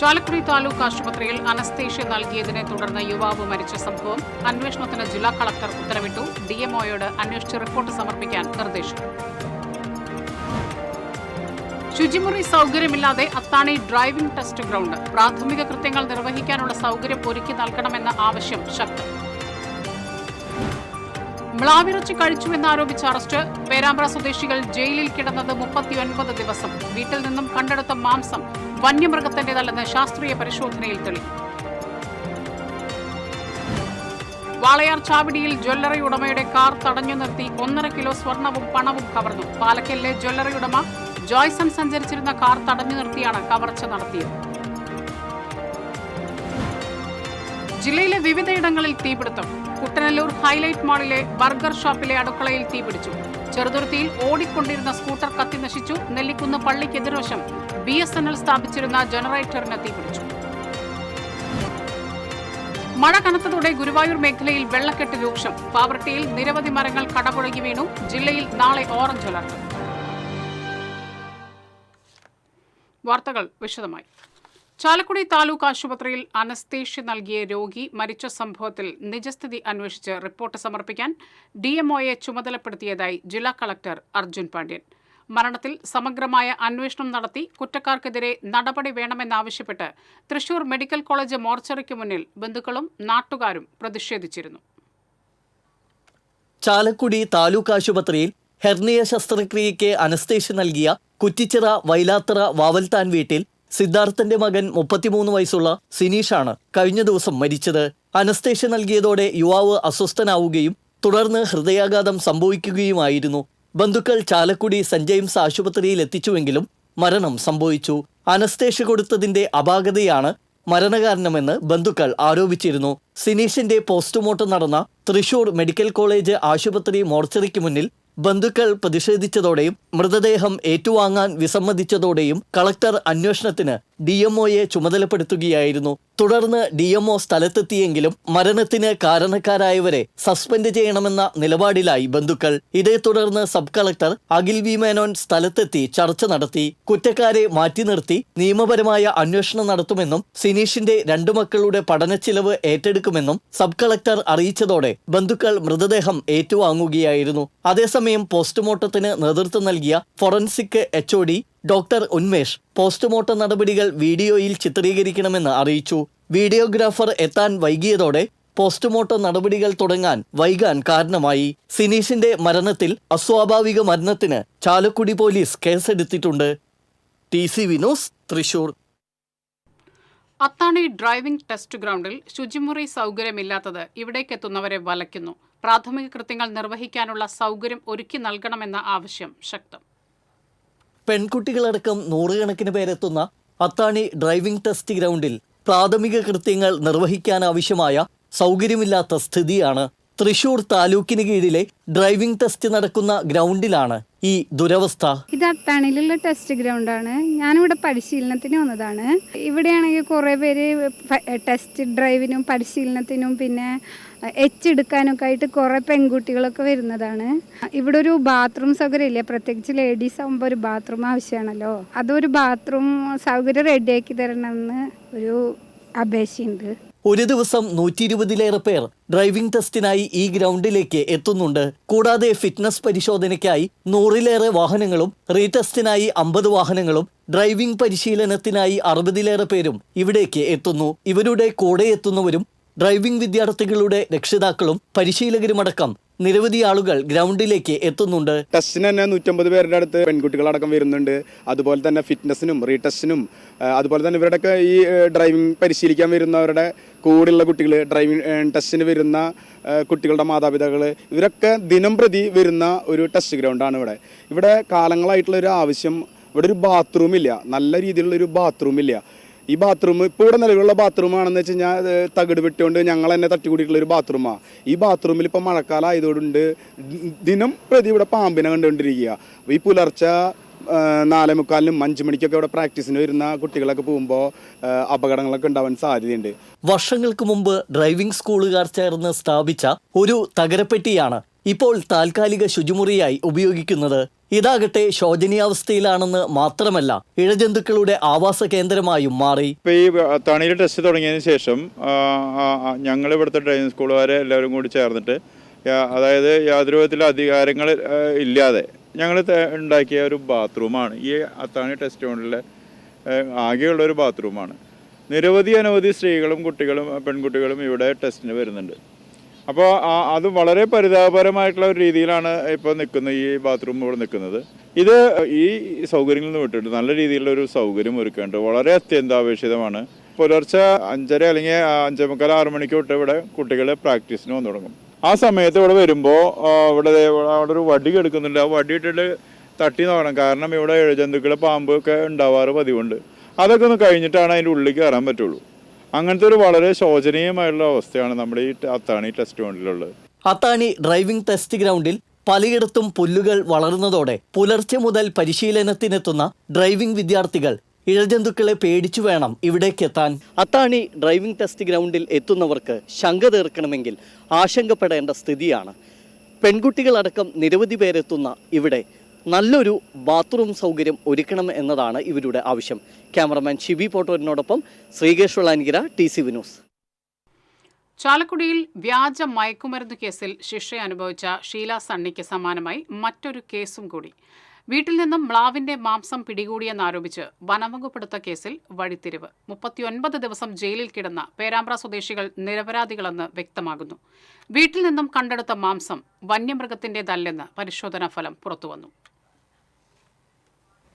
ചാലക്കുടി താലൂക്ക് ആശുപത്രിയിൽ അനസ്തേഷ്യ നൽകിയതിനെ തുടർന്ന് യുവാവ് മരിച്ച സംഭവം അന്വേഷണത്തിന് ജില്ലാ കളക്ടർ ഉത്തരവിട്ടു. ഡിഎംഒയോട് അന്വേഷിച്ച് റിപ്പോർട്ട് സമർപ്പിക്കാൻ നിർദ്ദേശം. ശുചിമുറി സൗകര്യമില്ലാതെ അത്താണി ഡ്രൈവിംഗ് ടെസ്റ്റ് ഗ്രൗണ്ട്. പ്രാഥമിക കൃത്യങ്ങൾ നിർവഹിക്കാനുള്ള സൗകര്യം ഒരുക്കി നൽകണമെന്ന ആവശ്യം ശക്തം. മ്ലാവിറച്ചി കഴിച്ചുവെന്നാരോപിച്ച് അറസ്റ്റ്. പേരാമ്പ്ര സ്വദേശികൾ ജയിലിൽ കിടന്നത് 39 ദിവസം. വീട്ടിൽ നിന്നും കണ്ടെടുത്ത മാംസം വന്യമൃഗത്തിന്റേതല്ലെന്ന് ശാസ്ത്രീയ പരിശോധനയിൽ തെളിഞ്ഞു. വാളയാർ ചാവടിയിൽ ജ്വല്ലറി ഉടമയുടെ കാർ തടഞ്ഞു നിർത്തി 1.5 കിലോ സ്വർണവും പണവും കവർന്നു. പാലക്കലിലെ ജ്വല്ലറി ഉടമ ജോയ്സൺ സഞ്ചരിച്ചിരുന്ന കാർ തടഞ്ഞു നിർത്തിയാണ് കവർച്ച നടത്തിയത്. ജില്ലയിലെ വിവിധയിടങ്ങളിൽ തീപിടുത്തം. കുട്ടനല്ലൂർ ഹൈലൈറ്റ് മാളിലെ ബർഗർ ഷോപ്പിലെ അടുക്കളയിൽ തീപിടിച്ചു. ചെറുതുരുത്തിയിൽ ഓടിക്കൊണ്ടിരുന്ന സ്കൂട്ടർ കത്തിനശിച്ചു. നെല്ലിക്കുന്ന് പള്ളിക്ക് എതിർവശം BSNL സ്ഥാപിച്ചിരുന്ന ജനറേറ്ററിന് തീപിടിച്ചു. മഴ കനത്തതോടെ ഗുരുവായൂർ മേഖലയിൽ വെള്ളക്കെട്ട് രൂക്ഷം. പാവറട്ടിയിൽ നിരവധി മരങ്ങൾ കടപുഴകി വീണു. ജില്ലയിൽ നാളെ ഓറഞ്ച് അലർട്ട്. വാർത്തകൾ വിശദമായി. ചാലക്കുടി താലൂക്ക് ആശുപത്രിയിൽ അനസ്തേഷ്യ നൽകിയ രോഗി മരിച്ച സംഭവത്തിൽ നിജസ്ഥിതി അന്വേഷിച്ച് റിപ്പോർട്ട് സമർപ്പിക്കാൻ DMOയെ ചുമതലപ്പെടുത്തിയതായി ജില്ലാ കളക്ടർ അർജുൻ പാണ്ഡ്യൻ. മരണത്തിൽ സമഗ്രമായ അന്വേഷണം നടത്തി കുറ്റക്കാർക്കെതിരെ നടപടി വേണമെന്നാവശ്യപ്പെട്ട് തൃശൂർ മെഡിക്കൽ കോളേജ് മോർച്ചറിക്ക് മുന്നിൽ ബന്ധുക്കളും നാട്ടുകാരും പ്രതിഷേധിച്ചിരുന്നു. ചാലക്കുടി താലൂക്ക് ആശുപത്രിയിൽ ഹെർണിയ ശസ്ത്രക്രിയയ്ക്ക് അനസ്തേഷ്യ നൽകിയ കുറ്റിച്ചിറ വൈലാത്തറ വാവൽത്താൻ വീട്ടിൽ സിദ്ധാർത്ഥന്റെ മകൻ 33 വയസ്സുള്ള സിനീഷാണ് കഴിഞ്ഞ ദിവസം മരിച്ചത്. അനസ്തേഷ്യ നൽകിയതോടെ യുവാവ് അസ്വസ്ഥനാവുകയും തുടർന്ന് ഹൃദയാഘാതം സംഭവിക്കുകയുമായിരുന്നു. ബന്ധുക്കൾ ചാലക്കുടി സെന്റ് ജെയിംസ് ആശുപത്രിയിൽ എത്തിച്ചുവെങ്കിലും മരണം സംഭവിച്ചു. അനസ്തേഷ്യ കൊടുത്തതിന്റെ അപാകതയാണ് മരണകാരണമെന്ന് ബന്ധുക്കൾ ആരോപിച്ചിരുന്നു. സിനീഷിന്റെ പോസ്റ്റ്മോർട്ടം നടന്ന തൃശൂർ മെഡിക്കൽ കോളേജ് ആശുപത്രി മോർച്ചറിക്ക് മുന്നിൽ ബന്ധുക്കൾ പ്രതിഷേധിച്ചതോടെയും മൃതദേഹം ഏറ്റുവാങ്ങാൻ വിസമ്മതിച്ചതോടെയും കളക്ടർ അന്വേഷണത്തിന് DMOയെ ചുമതലപ്പെടുത്തുകയായിരുന്നു. തുടർന്ന് DMO സ്ഥലത്തെത്തിയെങ്കിലും മരണത്തിന് കാരണക്കാരായവരെ സസ്പെൻഡ് ചെയ്യണമെന്ന നിലപാടിലായി ബന്ധുക്കൾ. ഇതേ തുടർന്ന് sub collector Akhil V Menon സ്ഥലത്തെത്തി ചർച്ച നടത്തി. കുറ്റക്കാരെ മാറ്റി നിർത്തി നിയമപരമായ അന്വേഷണം നടത്തുമെന്നും സിനീഷിന്റെ 2 മക്കളുടെ പഠനച്ചിലവ് ഏറ്റെടുക്കുമെന്നും സബ് കളക്ടർ അറിയിച്ചതോടെ ബന്ധുക്കൾ മൃതദേഹം ഏറ്റുവാങ്ങുകയായിരുന്നു. അതേസമയം പോസ്റ്റ്മോർട്ടത്തിന് നേതൃത്വം നൽകിയ forensic HOD doctor Unmesh postmortem നടപടികൾ വീഡിയോയിൽ ചിത്രീകരിക്കണമെന്ന് അറിയിച്ചു. വീഡിയോഗ്രാഫർ എത്താൻ വൈകിയതോടെ പോസ്റ്റ്മോർട്ടം നടപടികൾ തുടങ്ങാൻ വൈകാൻ കാരണമായി. സിനീഷിന്റെ മരണത്തിൽ അസ്വാഭാവിക മരണത്തിന് ചാലക്കുടി പോലീസ് കേസെടുത്തിട്ടുണ്ട്. TCV news, Thrissur. Athani driving test ഗ്രൗണ്ടിൽ ശുചിമുറി സൗകര്യമില്ലാത്തത് ഇവിടേക്കെത്തുന്നവരെ വലയ്ക്കുന്നു. പ്രാഥമിക കൃത്യങ്ങൾ നിർവഹിക്കാനുള്ള സൗകര്യം ഒരുക്കി നൽകണമെന്ന ആവശ്യം ശക്തം. പെൺകുട്ടികളടക്കം 100 കണക്കിന് പേരെത്തുന്ന അത്താണി ഡ്രൈവിംഗ് ടെസ്റ്റ് ഗ്രൗണ്ടിൽ പ്രാഥമിക കൃത്യങ്ങൾ നിർവഹിക്കാനാവശ്യമായ സൗകര്യമില്ലാത്ത സ്ഥിതിയാണ്. തൃശൂർ താലൂക്കിന് കീഴിലെ ഡ്രൈവിംഗ് ടെസ്റ്റ് നടക്കുന്ന ഗ്രൗണ്ടിലാണ് ഈ ദുരവസ്ഥ. ഇത് അത്താണിയിലുള്ള ടെസ്റ്റ് ഗ്രൗണ്ടാണ്. ഞാനിവിടെ പരിശീലനത്തിന് വന്നതാണ്. ഇവിടെയാണെങ്കിൽ കുറേ പേര് ടെസ്റ്റ് ഡ്രൈവിനും പരിശീലനത്തിനും പിന്നെ എടുക്കാനൊക്കെ ആയിട്ട് കുറേ പെൺകുട്ടികളൊക്കെ വരുന്നതാണ്. ഇവിടെ ഒരു ബാത്റൂം സൗകര്യം ഇല്ല. പ്രത്യേകിച്ച് ലേഡീസ് ആകുമ്പോൾ ഒരു ബാത്റൂം ആവശ്യമാണല്ലോ. അതൊരു ബാത്റൂം സൗകര്യം റെഡിയാക്കി തരണമെന്ന് ഒരു അപേക്ഷയുണ്ട്. ഒരു ദിവസം 120-ലേറെ പേർ ഡ്രൈവിംഗ് ടെസ്റ്റിനായി ഈ ഗ്രൗണ്ടിലേക്ക് എത്തുന്നുണ്ട്. കൂടാതെ ഫിറ്റ്നസ് പരിശോധനയ്ക്കായി 100-ലേറെ വാഹനങ്ങളും റീടെസ്റ്റിനായി 50 വാഹനങ്ങളും ഡ്രൈവിംഗ് പരിശീലനത്തിനായി 60-ലേറെ പേരും ഇവിടേക്ക് എത്തുന്നു. ഇവരുടെ കൂടെ എത്തുന്നവരും ഡ്രൈവിംഗ് വിദ്യാർത്ഥികളുടെ രക്ഷിതാക്കളും പരിശീലകരുമടക്കം നിരവധി ആളുകൾ ഗ്രൗണ്ടിലേക്ക് എത്തുന്നുണ്ട്. ടെസ്റ്റിന് തന്നെ 150 പേരുടെ അടുത്ത് പെൺകുട്ടികളടക്കം വരുന്നുണ്ട്. അതുപോലെ തന്നെ ഫിറ്റ്നസിനും റീടെസ്റ്റിനും അതുപോലെ തന്നെ ഇവരുടെയൊക്കെ ഈ ഡ്രൈവിംഗ് പരിശീലിക്കാൻ വരുന്നവരുടെ കൂടെയുള്ള കുട്ടികൾ, ഡ്രൈവിംഗ് ടെസ്റ്റിന് വരുന്ന കുട്ടികളുടെ മാതാപിതാക്കൾ, ഇവരൊക്കെ ദിനം പ്രതി വരുന്ന ഒരു ടെസ്റ്റ് ഗ്രൗണ്ടാണ് ഇവിടെ. ഇവിടെ കാലങ്ങളായിട്ടുള്ളൊരു ആവശ്യം, ഇവിടെ ഒരു ബാത്റൂമില്ല, നല്ല രീതിയിലുള്ളൊരു ബാത്റൂമില്ല. ഈ ബാത്റൂം ഇപ്പോൾ ഇവിടെ നിലവിലുള്ള ബാത്റൂമാണെന്ന് വെച്ച് കഴിഞ്ഞാൽ തകിട് വെട്ടുകൊണ്ട് ഞങ്ങൾ തന്നെ തട്ടിക്കൂടിയിട്ടുള്ള ഒരു ബാത്റൂമാണ്. ഈ ബാത്റൂമിൽ ഇപ്പോൾ മഴക്കാലം ആയതുകൊണ്ട് ദിനം പ്രതി ഇവിടെ പാമ്പിനെ കണ്ടുകൊണ്ടിരിക്കുക. ഈ പുലർച്ചെ 4:45-നും 5 മണിക്കൊക്കെ ഇവിടെ പ്രാക്ടീസിന് വരുന്ന കുട്ടികളൊക്കെ പോകുമ്പോൾ അപകടങ്ങളൊക്കെ ഉണ്ടാവാൻ സാധ്യതയുണ്ട്. വർഷങ്ങൾക്ക് മുമ്പ് ഡ്രൈവിംഗ് സ്കൂളുകാർ ചേർന്ന് സ്ഥാപിച്ച ഒരു തകരപ്പെട്ടിയാണ് ഇപ്പോൾ താൽക്കാലിക ശുചിമുറിയായി ഉപയോഗിക്കുന്നത്. ഇതാകട്ടെ ശോചനീയാവസ്ഥയിലാണെന്ന് മാത്രമല്ല ഇഴജന്തുക്കളുടെ ആവാസ കേന്ദ്രമായും മാറി. ഇപ്പോൾ ഈ അത്താണിയിൽ ടെസ്റ്റ് തുടങ്ങിയതിന് ശേഷം ഞങ്ങൾ ഇവിടുത്തെ ഡ്രൈവിംഗ് സ്കൂളുകാരെ എല്ലാവരും കൂടി ചേർന്നിട്ട്, അതായത് യാതൊരു വിധത്തിലുള്ള അധികാരങ്ങൾ ഇല്ലാതെ ഞങ്ങൾ ഉണ്ടാക്കിയ ഒരു ബാത്റൂമാണ് ഈ അത്താണി ടെസ്റ്റ് ഗ്രൗണ്ടിലെ ആകെയുള്ള ഒരു ബാത്റൂമാണ്. അനവധി സ്ത്രീകളും കുട്ടികളും പെൺകുട്ടികളും ഇവിടെ ടെസ്റ്റിന് വരുന്നുണ്ട്. അപ്പോൾ അത് വളരെ പരിതാപകരമായിട്ടുള്ള ഒരു രീതിയിലാണ് ഇപ്പോൾ നിൽക്കുന്നത് ഈ ബാത്റൂം ഇവിടെ നിൽക്കുന്നത്. ഇത് ഈ സൗകര്യങ്ങളിൽ നിന്ന് വിട്ടിട്ട് നല്ല രീതിയിലുള്ള ഒരു സൗകര്യം ഒരുക്കേണ്ടത് വളരെ അത്യന്താപേക്ഷിതമാണ്. പുലർച്ചെ 5:30 അല്ലെങ്കിൽ 5:45, 6 മണിക്ക് തൊട്ട് ഇവിടെ കുട്ടികൾ പ്രാക്ടീസിന് വന്നു തുടങ്ങും. ആ സമയത്ത് ഇവിടെ വരുമ്പോൾ അവിടെ ഒരു വടി എടുക്കുന്നുണ്ട്. ആ വടി ഇട്ടിട്ട് തട്ടി നോക്കണം. കാരണം ഇവിടെ ഇഴജന്തുക്കൾ, പാമ്പ് ഒക്കെ ഉണ്ടാവാറ് പതിവുണ്ട്. അതൊക്കെ ഒന്ന് കഴിഞ്ഞിട്ടാണ് അതിൻ്റെ ഉള്ളിൽ കയറാൻ പറ്റുള്ളൂ. അങ്ങനത്തെ ഒരു വളരെ ശോചനീയമായുള്ള അവസ്ഥയാണ് നമ്മുടെ ഈ അത്താണി ടെസ്റ്റ് ഗ്രൗണ്ടിലുള്ളത്. അത്താണി ഡ്രൈവിംഗ് ടെസ്റ്റ് ഗ്രൗണ്ടിൽ പലയിടത്തും പുല്ലുകൾ വളർന്നതോടെ പുലർച്ചെ മുതൽ പരിശീലനത്തിനെത്തുന്ന ഡ്രൈവിംഗ് വിദ്യാർത്ഥികൾ ഇഴജന്തുക്കളെ പേടിച്ചു വേണം ഇവിടേക്കെത്താൻ. അത്താണി ഡ്രൈവിംഗ് ടെസ്റ്റ് ഗ്രൗണ്ടിൽ എത്തുന്നവർക്ക് ശങ്ക തീർക്കണമെങ്കിൽ ആശങ്കപ്പെടേണ്ട സ്ഥിതിയാണ്. പെൺകുട്ടികളടക്കം നിരവധി പേരെത്തുന്ന ഇവിടെ നല്ലൊരു ബാത്റൂം സൗകര്യം ഒരുക്കണം എന്നതാണ് ഇവരുടെ ആവശ്യം. ക്യാമറമാൻ ഷിബി പോട്ടോരിനോടൊപ്പം ശ്രീകേഷ് വെള്ളാനിക്കര, TCV ന്യൂസ്. ചാലക്കുടിയിൽ വ്യാജ മയക്കുമരുന്ന് കേസിൽ ശിക്ഷ അനുഭവിച്ച ഷീല സണ്ണിക്ക് സമാനമായി മറ്റൊരു കേസും കൂടി. വീട്ടിൽ നിന്നും മ്ലാവിന്റെ മാംസം പിടികൂടിയെന്നാരോപിച്ച് വനംവകുപ്പെടുത്ത കേസിൽ വഴിത്തിരിവ്. 39 ദിവസം ജയിലിൽ കിടന്ന പേരാമ്പ്ര സ്വദേശികൾ നിരപരാധികളെന്ന് വ്യക്തമാകുന്നു. വീട്ടിൽ നിന്നും കണ്ടെടുത്ത മാംസം വന്യമൃഗത്തിൻ്റെതല്ലെന്ന് പരിശോധനാ ഫലം പുറത്തുവന്നു.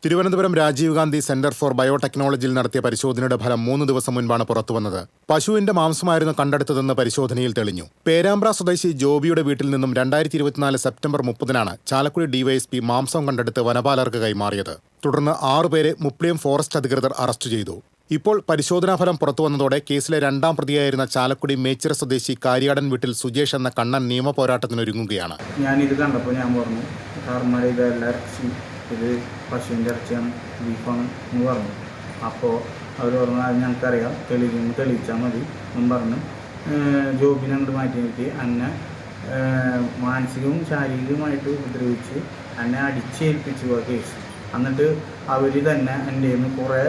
തിരുവനന്തപുരം രാജീവ് ഗാന്ധി സെന്റർ ഫോർ ബയോടെക്നോളജിയിൽ നടത്തിയ പരിശോധനയുടെ ഫലം 3 ദിവസം മുൻപാണ് പുറത്തുവന്നത്. പശുവിന്റെ മാംസമായിരുന്നു കണ്ടെടുത്തതെന്ന് പരിശോധനയിൽ തെളിഞ്ഞു. പേരാമ്പ്ര സ്വദേശി ജോബിയുടെ വീട്ടിൽ നിന്നും 2024 സെപ്റ്റംബർ 30-നാണ് ചാലക്കുടി ഡിവൈഎസ്പി മാംസം കണ്ടെടുത്ത് വനപാലകർക്ക് കൈമാറിയത്. തുടർന്ന് 6 പേരെ മുപ്ലിയം ഫോറസ്റ്റ് അധികൃതർ അറസ്റ്റ് ചെയ്തു. ഇപ്പോൾ പരിശോധനാഫലം പുറത്തുവന്നതോടെ കേസിലെ 2ാം പ്രതിയായിരുന്ന ചാലക്കുടി മേച്ചിറ സ്വദേശി കാര്യാടൻ വീട്ടിൽ സുജേഷ് എന്ന കണ്ണൻ നിയമ പോരാട്ടത്തിനൊരുങ്ങുകയാണ്. ഞാനിത് കണ്ടപ്പോൾ ഞാൻ പറഞ്ഞു, സാർമാരെ ഇതെല്ലാം ഇറച്ചി, ഇത് പശുവിൻ്റെ ഇറച്ചിയാണ്, ബീഫാണ് എന്ന് പറഞ്ഞു. അപ്പോൾ അവർ പറഞ്ഞു അത് ഞങ്ങൾക്കറിയാം, തെളിയിച്ചാൽ മതി എന്നും പറഞ്ഞ് ജോബിനെ അങ്ങോട്ട് മാറ്റി നിർത്തി എന്നെ മാനസികവും ശാരീരികവുമായിട്ട് ഉപദ്രവിച്ച് എന്നെ അടിച്ചേൽപ്പിച്ചു ആ കേസ്. എന്നിട്ട് അവർ തന്നെ എൻ്റെ നിന്ന് കുറേ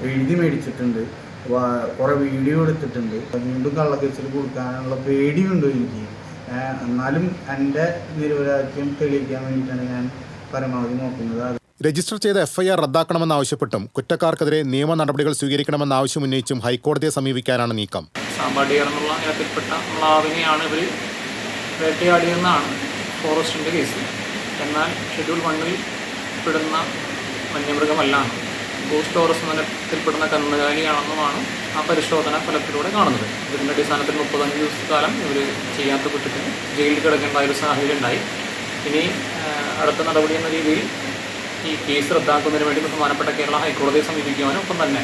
എഴുതി മേടിച്ചിട്ടുണ്ട്, കുറേ വീഡിയോ എടുത്തിട്ടുണ്ട്. വീണ്ടും കള്ളക്കേസിൽ കൊടുക്കാനുള്ള പേടിയുണ്ട് എനിക്ക്. എന്നാലും എൻ്റെ നിരപരാധിത്വം തെളിയിക്കാൻ വേണ്ടിയിട്ടാണ് ഞാൻ പരമാവധി നോക്കുന്നത്. രജിസ്റ്റർ ചെയ്ത FIR റദ്ദാക്കണമെന്നാവശ്യപ്പെട്ടും കുറ്റക്കാർക്കെതിരെ നിയമ നടപടികൾ സ്വീകരിക്കണമെന്ന ആവശ്യം ഉന്നയിച്ചും ഹൈക്കോടതിയെ സമീപിക്കാനാണ് നീക്കം. സാമ്പാടിയർ എന്നുള്ള ഇനത്തിൽപ്പെട്ട മ്ലാവിനെയാണ് ഇവർ വേട്ടയാടിയെന്നാണ് ഫോറസ്റ്റിൻ്റെ കേസ്. എന്നാൽ ഷെഡ്യൂൾ 1-ൽ പെടുന്ന വന്യമൃഗമല്ല, ഗോസ്റ്റ് ടോറസ് ഇനത്തിൽപ്പെടുന്ന കന്നുകാലിയാണെന്നുമാണ് ആ പരിശോധന ഫലത്തിലൂടെ കാണുന്നത്. ഇതിൻ്റെ അടിസ്ഥാനത്തിൽ 35 ദിവസക്കാലം ഇവർ ചെയ്യാത്ത കുറ്റത്തിന് ജയിലിൽ കിടക്കേണ്ട ഒരു സാഹചര്യം ഉണ്ടായി. ഇനി അടുത്ത നടപടി എന്ന രീതിയിൽ ഈ കേസ് റദ്ദാക്കുന്നതിന് വേണ്ടി ബഹുമാനപ്പെട്ട കേരള ഹൈക്കോടതിയെ സമീപിക്കുവാനും ഒപ്പം തന്നെ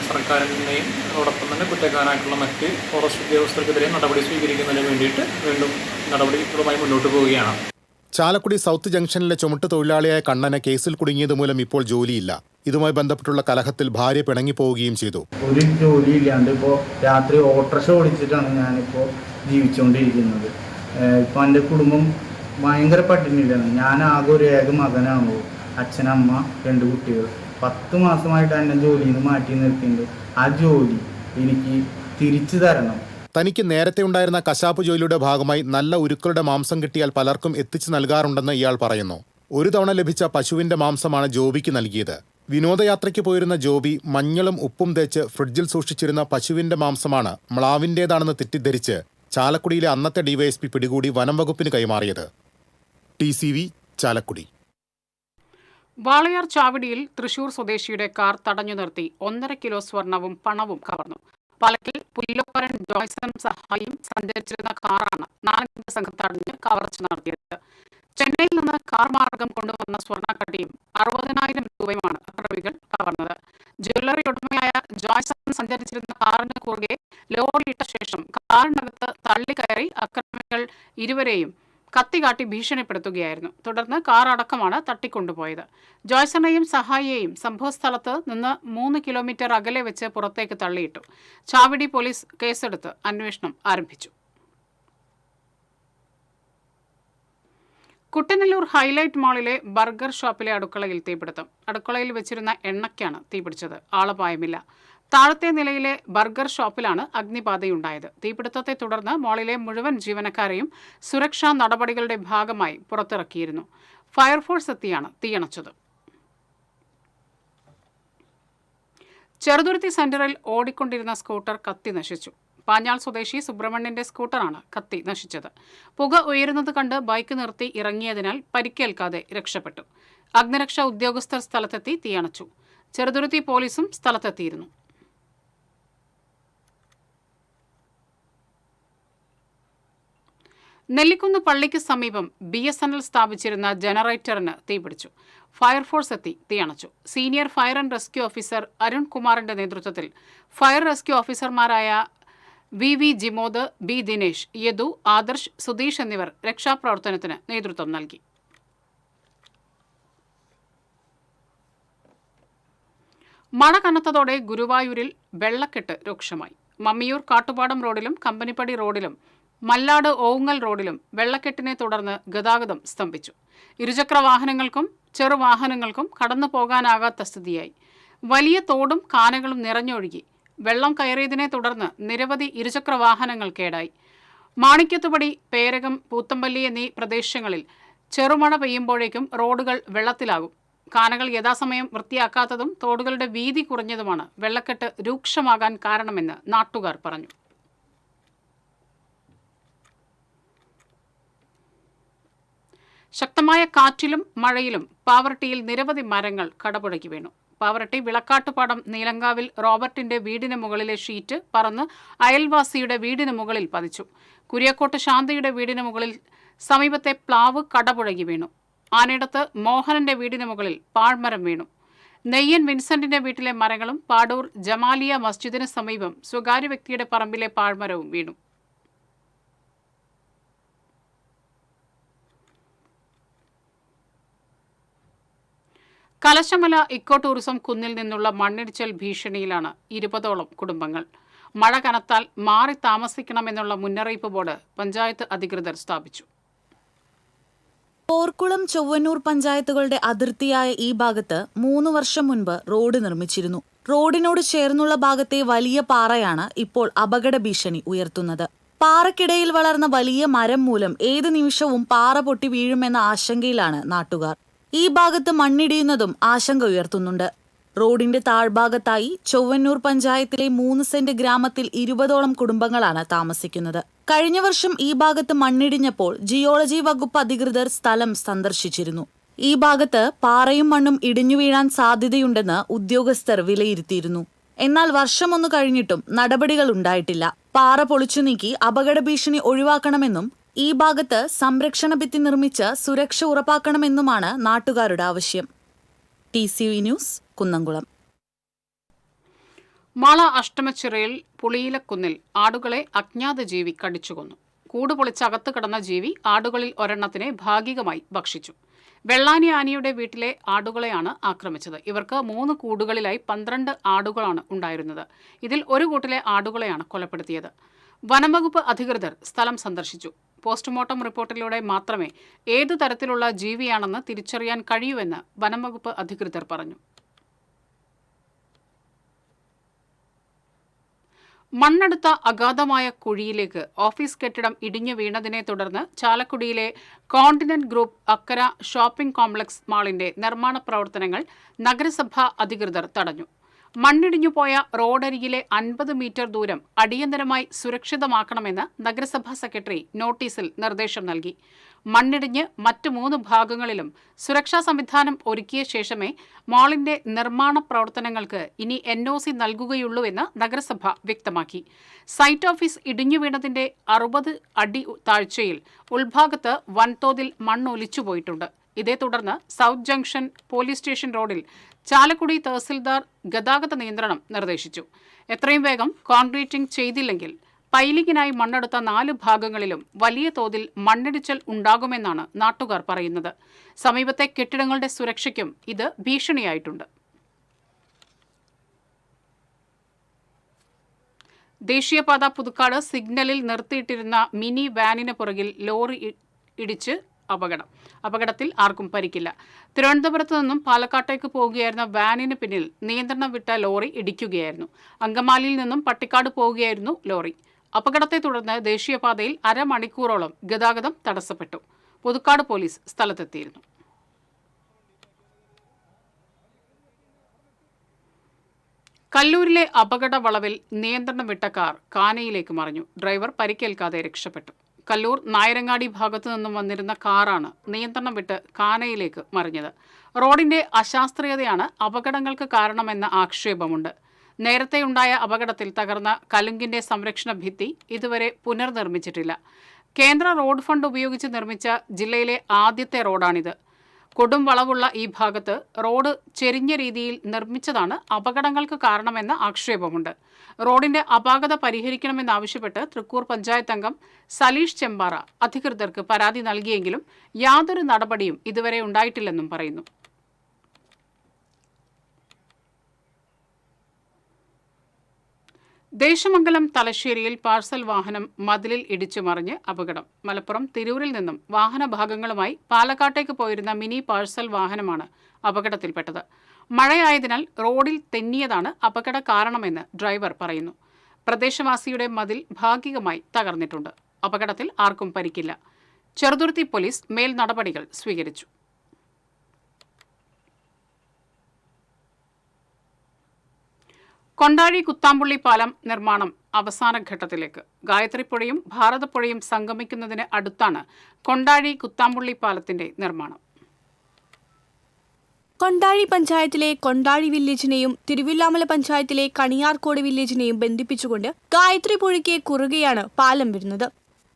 സർക്കാരിൻ്റെയും അതോടൊപ്പം തന്നെ കുറ്റക്കാരായിട്ടുള്ള മറ്റ് ഫോറസ്റ്റ് ഉദ്യോഗസ്ഥർക്കെതിരെ നടപടി സ്വീകരിക്കുന്നതിന് വേണ്ടിയിട്ട് വീണ്ടും നടപടികളുമായി മുന്നോട്ട് പോവുകയാണ്. ചാലക്കുടി സൗത്ത് ജംഗ്ഷനിലെ ചുമട്ട് തൊഴിലാളിയായ കണ്ണന് കേസിൽ കുടുങ്ങിയത് മൂലം ഇപ്പോൾ ജോലിയില്ല. ഇതുമായി ബന്ധപ്പെട്ടുള്ള കലഹത്തിൽ ഭാര്യ പിണങ്ങിപ്പോവുകയും ചെയ്തു. ഒരു ജോലിയില്ലാണ്ട് ഇപ്പോൾ രാത്രി ഓട്ടോറിക്ഷ ഓടിച്ചിട്ടാണ് ഞാനിപ്പോൾ ജീവിച്ചുകൊണ്ടിരിക്കുന്നത്. ഇപ്പോൾ എൻ്റെ കുടുംബം ഭയങ്കര പട്ടിണിയിലാണ്. ഞാൻ ആകെ ഒരു ഏക മകനാണോ, അച്ഛനമ്മ 2 കുട്ടികൾ. 10 മാസമായിട്ട് എന്നെ ജോലിയിൽ നിന്ന് മാറ്റി നിർത്തിയിട്ടുണ്ട്. ആ ജോലി എനിക്ക് തിരിച്ചു തരണം. തനിക്ക് നേരത്തെ ഉണ്ടായിരുന്ന കശാപ്പ് ജോലിയുടെ ഭാഗമായി നല്ല ഉരുക്കളുടെ മാംസം കിട്ടിയാൽ പലർക്കും എത്തിച്ചു നൽകാറുണ്ടെന്ന് ഇയാൾ പറയുന്നു. ഒരു തവണ ലഭിച്ച പശുവിന്റെ മാംസമാണ് ജോബിക്ക് നൽകിയത്. വിനോദയാത്രയ്ക്ക് പോയിരുന്ന ജോബി മഞ്ഞളും ഉപ്പും തേച്ച് ഫ്രിഡ്ജിൽ സൂക്ഷിച്ചിരുന്ന പശുവിന്റെ മാംസമാണ് മ്ലാവിൻ്റേതാണെന്ന് തെറ്റിദ്ധരിച്ച് ചാലക്കുടിയിലെ അന്നത്തെ ഡിവൈഎസ്പി പിടികൂടി വനംവകുപ്പിന് കൈമാറിയത്. TCV ചാലക്കുടി. വാളയാർ ചാവടിയിൽ തൃശൂർ സ്വദേശിയുടെ കാർ തടഞ്ഞു നിർത്തി 1.5 കിലോ സ്വർണവും പണവും കവർന്നു. പാലക്കിൽ പുല്ലോരൻ ജോയ്സൺ സഹായിയും സഞ്ചരിച്ചിരുന്ന കാറാണ് 4 സംഘം തടഞ്ഞ് കവർച്ച നടത്തിയത്. ചെന്നൈയിൽ നിന്ന് കാർ മാർഗം കൊണ്ടുവന്ന സ്വർണ്ണക്കട്ടിയും 60,000 രൂപയുമാണ് അക്രമികൾ കവർന്നത്. ജ്വല്ലറി ഉടമയായ ജോയ്സൺ സഞ്ചരിച്ചിരുന്ന കാറിന് കുറുകെ ലോറിയിട്ട ശേഷം കാറിനകത്ത് തള്ളിക്കയറി അക്രമികൾ ഇരുവരെയും കത്തികാട്ടി ഭീഷണിപ്പെടുത്തുകയായിരുന്നു. തുടർന്ന് കാർ അടക്കമാണ് തട്ടിക്കൊണ്ടുപോയത്. ജോയ്സണെയും സഹായിയെയും സംഭവസ്ഥലത്ത് നിന്ന് 3 കിലോമീറ്റർ അകലെ വെച്ച് പുറത്തേക്ക് തള്ളിയിട്ടു. ചാവടി പോലീസ് കേസെടുത്ത് അന്വേഷണം ആരംഭിച്ചു. കുട്ടനെല്ലൂർ ഹൈലൈറ്റ് മാളിലെ ബർഗർ ഷോപ്പിലെ അടുക്കളയിൽ തീപിടുത്തം. അടുക്കളയിൽ വെച്ചിരുന്ന എണ്ണയ്ക്കാണ് തീപിടിച്ചത്. ആളപായമില്ല. താഴത്തെ നിലയിലെ ബർഗർ ഷോപ്പിലാണ് അഗ്നിബാധയുണ്ടായത്. തീപിടുത്തത്തെ തുടർന്ന് മാളിലെ മുഴുവൻ ജീവനക്കാരെയും സുരക്ഷാ നടപടികളുടെ ഭാഗമായി പുറത്തിറക്കിയിരുന്നു. ഫയർഫോഴ്സ് എത്തിയാണ് തീയണച്ചത്. ചെറുതുരുത്തി സെന്ററിൽ ഓടിക്കൊണ്ടിരുന്ന സ്കൂട്ടർ കത്തി നശിച്ചു. പാഞ്ഞാൾ സ്വദേശി സുബ്രഹ്മണ്യന്റെ സ്കൂട്ടറാണ് കത്തി നശിച്ചത്. പുക ഉയരുന്നത് കണ്ട് ബൈക്ക് നിർത്തി ഇറങ്ങിയതിനാൽ പരിക്കേൽക്കാതെ രക്ഷപ്പെട്ടു. അഗ്നിരക്ഷാ ഉദ്യോഗസ്ഥർ സ്ഥലത്തെത്തി തീയണച്ചു. ചെറുതുരുത്തി പോലീസും സ്ഥലത്തെത്തിയിരുന്നു. നെല്ലിക്കുന്ന് പള്ളിക്ക് സമീപം BSNL സ്ഥാപിച്ചിരുന്ന ജനറേറ്ററിന് തീപിടിച്ചു. ഫയർഫോഴ്സ് എത്തി തീയണച്ചു. Senior fire and rescue officer Arun കുമാറിന്റെ നേതൃത്വത്തിൽ ഫയർ റെസ്ക്യൂ ഓഫീസർമാരായ VV ജിമോദ്, B ദിനേശ്, യദു, ആദർശ്, സുധീഷ് എന്നിവർ രക്ഷാപ്രവർത്തനത്തിന് നേതൃത്വം നൽകി. മഴ കനത്തതോടെ ഗുരുവായൂരിൽ വെള്ളക്കെട്ട് രൂക്ഷമായി. മമ്മിയൂർ കാട്ടുപാടം റോഡിലും കമ്പനിപ്പടി റോഡിലും മല്ലാട് ഓവുങ്ങൽ റോഡിലും വെള്ളക്കെട്ടിനെ തുടർന്ന് ഗതാഗതം സ്തംഭിച്ചു. ഇരുചക്ര വാഹനങ്ങൾക്കും ചെറുവാഹനങ്ങൾക്കും കടന്നു പോകാനാകാത്ത സ്ഥിതിയായി. വലിയ തോടും കാനകളും നിറഞ്ഞൊഴുകി. വെള്ളം കയറിയതിനെ തുടർന്ന് നിരവധി ഇരുചക്ര വാഹനങ്ങൾ കേടായി. മാണിക്യത്തുപടി, പേരകം, പൂത്തമ്പള്ളി എന്നീ പ്രദേശങ്ങളിൽ ചെറുമഴ പെയ്യുമ്പോഴേക്കും റോഡുകൾ വെള്ളത്തിലാകും. കാനകൾ യഥാസമയം വൃത്തിയാക്കാത്തതും തോടുകളുടെ വീതി കുറഞ്ഞതുമാണ് വെള്ളക്കെട്ട് രൂക്ഷമാകാൻ കാരണമെന്ന് നാട്ടുകാർ പറഞ്ഞു. ശക്തമായ കാറ്റിലും മഴയിലും പാവറട്ടിയിൽ നിരവധി മരങ്ങൾ കടപുഴകി വീണു. പാവറട്ടി വിളക്കാട്ടുപാടം നീലങ്കാവിൽ റോബർട്ടിന്റെ വീടിന് മുകളിലെ ഷീറ്റ് പറന്ന് അയൽവാസിയുടെ വീടിന് മുകളിൽ പതിച്ചു. കുര്യക്കോട്ട് ശാന്തയുടെ വീടിന് മുകളിൽ സമീപത്തെ പ്ലാവ് കടപുഴകി വീണു. ആനയിടത്ത് മോഹനന്റെ വീടിന് മുകളിൽ പാഴ്മരം വീണു. നെയ്യൻ വിൻസെന്റിന്റെ വീട്ടിലെ മരങ്ങളും പാടൂർ ജമാലിയ മസ്ജിദിന് സമീപം സ്വകാര്യ വ്യക്തിയുടെ പറമ്പിലെ പാഴ്മരവും വീണു. കലശമല ഇക്കോ ടൂറിസം കുന്നിൽ നിന്നുള്ള മണ്ണിടിച്ചൽ ഭീഷണിയിലാണ് 20ഓളം കുടുംബങ്ങൾ. മഴ കനത്താൽ മാറി താമസിക്കണമെന്നുള്ള മുന്നറിയിപ്പ് ബോർഡ് പഞ്ചായത്ത് അധികൃതർ സ്ഥാപിച്ചു. പോർക്കുളം, ചൊവ്വന്നൂർ പഞ്ചായത്തുകളുടെ അതിർത്തിയായ ഈ ഭാഗത്ത് 3 വർഷം മുൻപ് റോഡ് നിർമ്മിച്ചിരുന്നു. റോഡിനോട് ചേർന്നുള്ള ഭാഗത്തെ വലിയ പാറയാണ് ഇപ്പോൾ അപകട ഭീഷണി ഉയർത്തുന്നത്. പാറയ്ക്കിടയിൽ വളർന്ന വലിയ മരം മൂലം ഏത് നിമിഷവും പാറ പൊട്ടി വീഴുമെന്ന ആശങ്കയിലാണ് നാട്ടുകാർ. ഈ ഭാഗത്ത് മണ്ണിടിയുന്നതും ആശങ്ക ഉയർത്തുന്നുണ്ട്. റോഡിന്റെ താഴ്ഭാഗത്തായി ചൊവ്വന്നൂർ പഞ്ചായത്തിലെ 3 സെന്റ് ഗ്രാമത്തിൽ 20ഓളം കുടുംബങ്ങളാണ് താമസിക്കുന്നത്. കഴിഞ്ഞ വർഷം ഈ ഭാഗത്ത് മണ്ണിടിഞ്ഞപ്പോൾ ജിയോളജി വകുപ്പ് അധികൃതർ സ്ഥലം സന്ദർശിച്ചിരുന്നു. ഈ ഭാഗത്ത് പാറയും മണ്ണും ഇടിഞ്ഞു വീഴാൻ സാധ്യതയുണ്ടെന്ന് ഉദ്യോഗസ്ഥർ വിലയിരുത്തിയിരുന്നു. എന്നാൽ വർഷമൊന്നു കഴിഞ്ഞിട്ടും നടപടികൾ ഉണ്ടായിട്ടില്ല. പാറ പൊളിച്ചു നീക്കി അപകട ഭീഷണി ഒഴിവാക്കണമെന്നും ഈ ഭാഗത്ത് സംരക്ഷണ ഭിത്തി നിർമ്മിച്ച് സുരക്ഷ ഉറപ്പാക്കണമെന്നുമാണ് നാട്ടുകാരുടെ ആവശ്യം. TCV news, Kunnamkulam. മാള അഷ്ടമച്ചിറയിൽ പുളിയിലക്കുന്നിൽ ആടുകളെ അജ്ഞാത ജീവി കടിച്ചുകൊന്നു. കൂട് പൊളിച്ചകത്ത് കിടന്ന ജീവി ആടുകളിൽ ഒരെണ്ണത്തിനെ ഭാഗികമായി ഭക്ഷിച്ചു. വെള്ളാനി ആനിയുടെ വീട്ടിലെ ആടുകളെയാണ് ആക്രമിച്ചത്. ഇവർക്ക് 3 കൂടുകളിലായി 12 ആടുകളാണ് ഉണ്ടായിരുന്നത്. ഇതിൽ ഒരു കൂട്ടിലെ ആടുകളെയാണ് കൊലപ്പെടുത്തിയത്. വനംവകുപ്പ് അധികൃതർ സ്ഥലം സന്ദർശിച്ചു. പോസ്റ്റ്മോർട്ടം റിപ്പോർട്ടിലൂടെ മാത്രമേ ഏതു തരത്തിലുള്ള ജീവിയാണെന്ന് തിരിച്ചറിയാൻ കഴിയൂവെന്ന് വനംവകുപ്പ് അധികൃതർ പറഞ്ഞു. മണ്ണെടുത്ത അഗാധമായ കുഴിയിലേക്ക് ഓഫീസ് കെട്ടിടം ഇടിഞ്ഞു വീണതിനെ തുടർന്ന് ചാലക്കുടിയിലെ കോണ്ടിനെന്റ് ഗ്രൂപ്പ് അക്കര ഷോപ്പിംഗ് കോംപ്ലക്സ് മാളിന്റെ നിർമ്മാണ പ്രവർത്തനങ്ങൾ നഗരസഭാ അധികൃതർ തടഞ്ഞു. മണ്ണിടിഞ്ഞുപോയ റോഡരികിലെ 50 മീറ്റർ ദൂരം അടിയന്തരമായി സുരക്ഷിതമാക്കണമെന്ന് നഗരസഭാ സെക്രട്ടറി നോട്ടീസിൽ നിർദ്ദേശം നൽകി. മണ്ണിടിഞ്ഞ് മറ്റ് 3 ഭാഗങ്ങളിലും സുരക്ഷാ സംവിധാനം ഒരുക്കിയ ശേഷമേ മാളിന്റെ നിർമ്മാണ പ്രവർത്തനങ്ങൾക്ക് ഇനി NOC നൽകുകയുള്ളൂവെന്ന് നഗരസഭ വ്യക്തമാക്കി. സൈറ്റ് ഓഫീസ് ഇടിഞ്ഞു വീണതിന്റെ 60 അടി താഴ്ചയിൽ ഉൾഭാഗത്ത് വൻതോതിൽ മണ്ണൊലിച്ചുപോയിട്ടുണ്ട്. ഇതേ തുടർന്ന് സൗത്ത് ജംഗ്ഷൻ പോലീസ് സ്റ്റേഷൻ റോഡിൽ ചാലക്കുടി തഹസിൽദാർ ഗതാഗത നിയന്ത്രണം നിർദ്ദേശിച്ചു. എത്രയും വേഗം കോൺക്രീറ്റിംഗ് ചെയ്തില്ലെങ്കിൽ പൈലിങ്ങിനായി മണ്ണെടുത്ത 4 ഭാഗങ്ങളിലും വലിയ തോതിൽ മണ്ണിടിച്ചൽ ഉണ്ടാകുമെന്നാണ് നാട്ടുകാർ പറയുന്നത്. സമീപത്തെ കെട്ടിടങ്ങളുടെ സുരക്ഷയ്ക്കും ഇത് ഭീഷണിയായിട്ടുണ്ട്. ദേശീയപാത പുതുക്കാട് സിഗ്നലിൽ നിർത്തിയിട്ടിരുന്ന മിനി വാനിന് പുറകിൽ ലോറി ഇടിച്ച് അപകടത്തിൽ ആർക്കും പരിക്കില്ല. തിരുവനന്തപുരത്ത് നിന്നും പാലക്കാട്ടേക്ക് പോകുകയായിരുന്ന വാനിന് പിന്നിൽ നിയന്ത്രണം വിട്ട ലോറി ഇടിക്കുകയായിരുന്നു. അങ്കമാലിയിൽ നിന്നും പട്ടിക്കാട് പോകുകയായിരുന്നു ലോറി. അപകടത്തെ തുടർന്ന് ദേശീയപാതയിൽ അരമണിക്കൂറോളം ഗതാഗതം തടസ്സപ്പെട്ടു. പുതുക്കാട് പോലീസ് സ്ഥലത്തെത്തിയിരുന്നു. കല്ലൂരിലെ അപകട വളവിൽ നിയന്ത്രണം വിട്ട കാർ കാനയിലേക്ക് മറിഞ്ഞു. ഡ്രൈവർ പരിക്കേൽക്കാതെ രക്ഷപ്പെട്ടു. കല്ലൂർ നായരങ്ങാടി ഭാഗത്തു നിന്നും വന്നിരുന്ന കാറാണ് നിയന്ത്രണം വിട്ട് കാനയിലേക്ക് മറിഞ്ഞത്. റോഡിന്റെ അശാസ്ത്രീയതയാണ് അപകടങ്ങൾക്ക് കാരണമെന്ന ആക്ഷേപമുണ്ട്. നേരത്തെയുണ്ടായ അപകടത്തിൽ തകർന്ന കലുങ്കിന്റെ സംരക്ഷണ ഭിത്തി ഇതുവരെ പുനർനിർമ്മിച്ചിട്ടില്ല. കേന്ദ്ര റോഡ് ഫണ്ട് ഉപയോഗിച്ച് നിർമ്മിച്ച ജില്ലയിലെ ആദ്യത്തെ റോഡാണിത്. കൊടും വളവുള്ള ഈ ഭാഗത്ത് റോഡ് ചെരിഞ്ഞ രീതിയിൽ നിർമ്മിച്ചതാണ് അപകടങ്ങൾക്ക് കാരണമെന്ന ആക്ഷേപമുണ്ട്. റോഡിന്റെ അപാകത പരിഹരിക്കണമെന്നാവശ്യപ്പെട്ട് തൃക്കൂർ പഞ്ചായത്ത് അംഗം സലീഷ് ചെമ്പാറ അധികൃതർക്ക് പരാതി നൽകിയെങ്കിലും യാതൊരു നടപടിയും ഇതുവരെ ഉണ്ടായിട്ടില്ലെന്നും പറയുന്നു. ദേശമംഗലം തലശ്ശേരിയിൽ പാഴ്സൽ വാഹനം മതിലിൽ ഇടിച്ചു മറിഞ്ഞ് അപകടം. മലപ്പുറം തിരൂരിൽ നിന്നും വാഹനഭാഗങ്ങളുമായി പാലക്കാട്ടേക്ക് പോയിരുന്ന മിനി പാഴ്സൽ വാഹനമാണ് അപകടത്തിൽപ്പെട്ടത്. മഴയായതിനാൽ റോഡിൽ തെന്നിയതാണ് അപകട കാരണമെന്ന് ഡ്രൈവർ പറയുന്നു. പ്രദേശവാസിയുടെ മതിൽ ഭാഗികമായി തകർന്നിട്ടുണ്ട്. അപകടത്തിൽ ആർക്കും പരിക്കില്ല. ചെറുതുരുത്തി പോലീസ് മേൽ നടപടികൾ സ്വീകരിച്ചു. കൊണ്ടാഴി കുത്താമ്പുള്ളി പാലം നിർമ്മാണം അവസാന ഘട്ടത്തിലേക്ക്. ഗായത്രിപ്പുഴയും ഭാരതപ്പുഴയും സംഗമിക്കുന്നതിന് അടുത്താണ് കൊണ്ടാഴി കുത്താമ്പുള്ളി പാലത്തിന്റെ നിർമ്മാണം. കൊണ്ടാഴി പഞ്ചായത്തിലെ കൊണ്ടാഴി വില്ലേജിനെയും തിരുവില്ലാമല പഞ്ചായത്തിലെ കണിയാർക്കോട് വില്ലേജിനെയും ബന്ധിപ്പിച്ചുകൊണ്ട് ഗായത്രിപ്പുഴയ്ക്ക് കുറുകെയാണ് പാലം വരുന്നത്.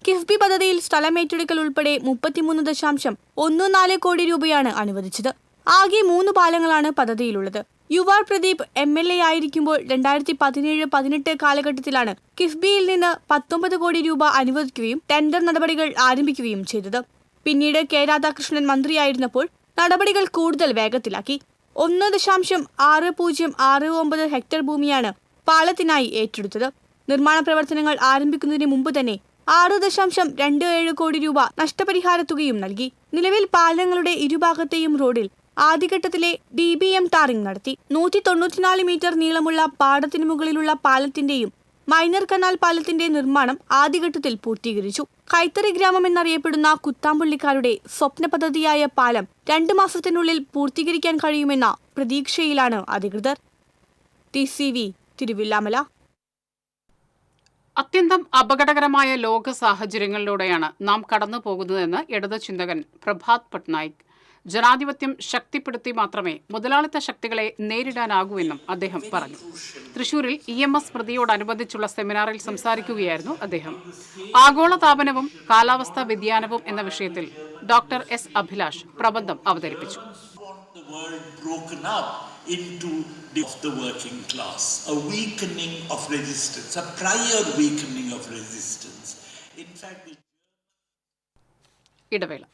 കിഫ്ബി പദ്ധതിയിൽ സ്ഥലമേറ്റെടുക്കൽ ഉൾപ്പെടെ 33.14 കോടി രൂപയാണ് അനുവദിച്ചത്. ആകെ 3 പാലങ്ങളാണ് പദ്ധതിയിലുള്ളത്. യുവാർ പ്രദീപ് MLA ആയിരിക്കുമ്പോൾ 2017-18 കാലഘട്ടത്തിലാണ് കിഫ്ബിയിൽ നിന്ന് 19 കോടി രൂപ അനുവദിക്കുകയും ടെൻഡർ നടപടികൾ ആരംഭിക്കുകയും ചെയ്തത്. പിന്നീട് കെ രാധാകൃഷ്ണൻ മന്ത്രിയായിരുന്നപ്പോൾ നടപടികൾ കൂടുതൽ വേഗത്തിലാക്കി. 1.6069 ഹെക്ടർ ഭൂമിയാണ് പാലത്തിനായി ഏറ്റെടുത്തത്. നിർമ്മാണ പ്രവർത്തനങ്ങൾ ആരംഭിക്കുന്നതിന് മുമ്പ് തന്നെ 6.27 കോടി രൂപ നഷ്ടപരിഹാര തുകയും നൽകി. നിലവിൽ പാലങ്ങളുടെ ഇരുഭാഗത്തെയും റോഡിൽ ആദ്യഘട്ടത്തിലെ DBM ടാറിംഗ് നടത്തി. 194 മീറ്റർ നീളമുള്ള പാടത്തിനു മുകളിലുള്ള പാലത്തിന്റെയും മൈനർ കനാൽ പാലത്തിന്റെ നിർമ്മാണം ആദ്യഘട്ടത്തിൽ പൂർത്തീകരിച്ചു. കൈത്തറി ഗ്രാമം എന്നറിയപ്പെടുന്ന കുത്താമ്പുള്ളിക്കാരുടെ സ്വപ്ന പദ്ധതിയായ പാലം 2 മാസത്തിനുള്ളിൽ പൂർത്തീകരിക്കാൻ കഴിയുമെന്ന പ്രതീക്ഷയിലാണ് അധികൃതർ. TCV തിരുവില്ലാമല. അത്യന്തം അപകടകരമായ ലോക സാഹചര്യങ്ങളിലൂടെയാണ് നാം കടന്നു പോകുന്നതെന്ന് ഇടത് ചിന്തകൻ പ്രഭാത് പട്നായിക്. ജനാധിപത്യം ശക്തിപ്പെടുത്തി മാത്രമേ മുതലാളിത്ത ശക്തികളെ നേരിടാനാകൂവെന്നും അദ്ദേഹം പറഞ്ഞു. തൃശൂരിൽ EMS സ്മൃതിയോടനുബന്ധിച്ചുള്ള സെമിനാറിൽ സംസാരിക്കുകയായിരുന്നു അദ്ദേഹം. ആഗോളതാപനവും കാലാവസ്ഥാ വ്യതിയാനവും എന്ന വിഷയത്തിൽ ഡോക്ടർ S. അഭിലാഷ് പ്രബന്ധം അവതരിപ്പിച്ചു. Into the working class, a weakening of resistance, a prior weakening of resistance. In fact, ഇടവേള.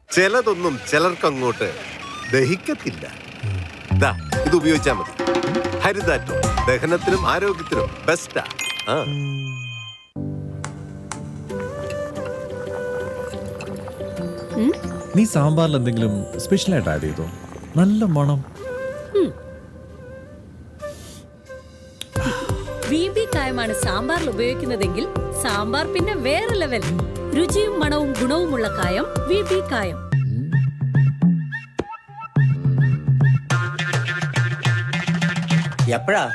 ചിലതൊന്നും ചിലർക്കങ്ങോട്ട് ദഹിക്കത്തില്ല. ഇത് ഉപയോഗിച്ചാൽ മതി. ഹരിതാറ്റോ ദഹനത്തിനും ആരോഗ്യത്തിനും ബെസ്റ്റാ. നീ സാമ്പാറിൽ എന്തെങ്കിലും സ്പെഷ്യലായിട്ട് ആഡ് ചെയ്തോ? നല്ല മണം. VB കായമാണ് സാമ്പാറിൽ ഉപയോഗിക്കുന്നതെങ്കിൽ സാമ്പാർ പിന്നെ വേറെ ലെവൽ. രുചിയും മണവും ഗുണവുമുള്ള കായം VB കായം. എപ്പോഴാ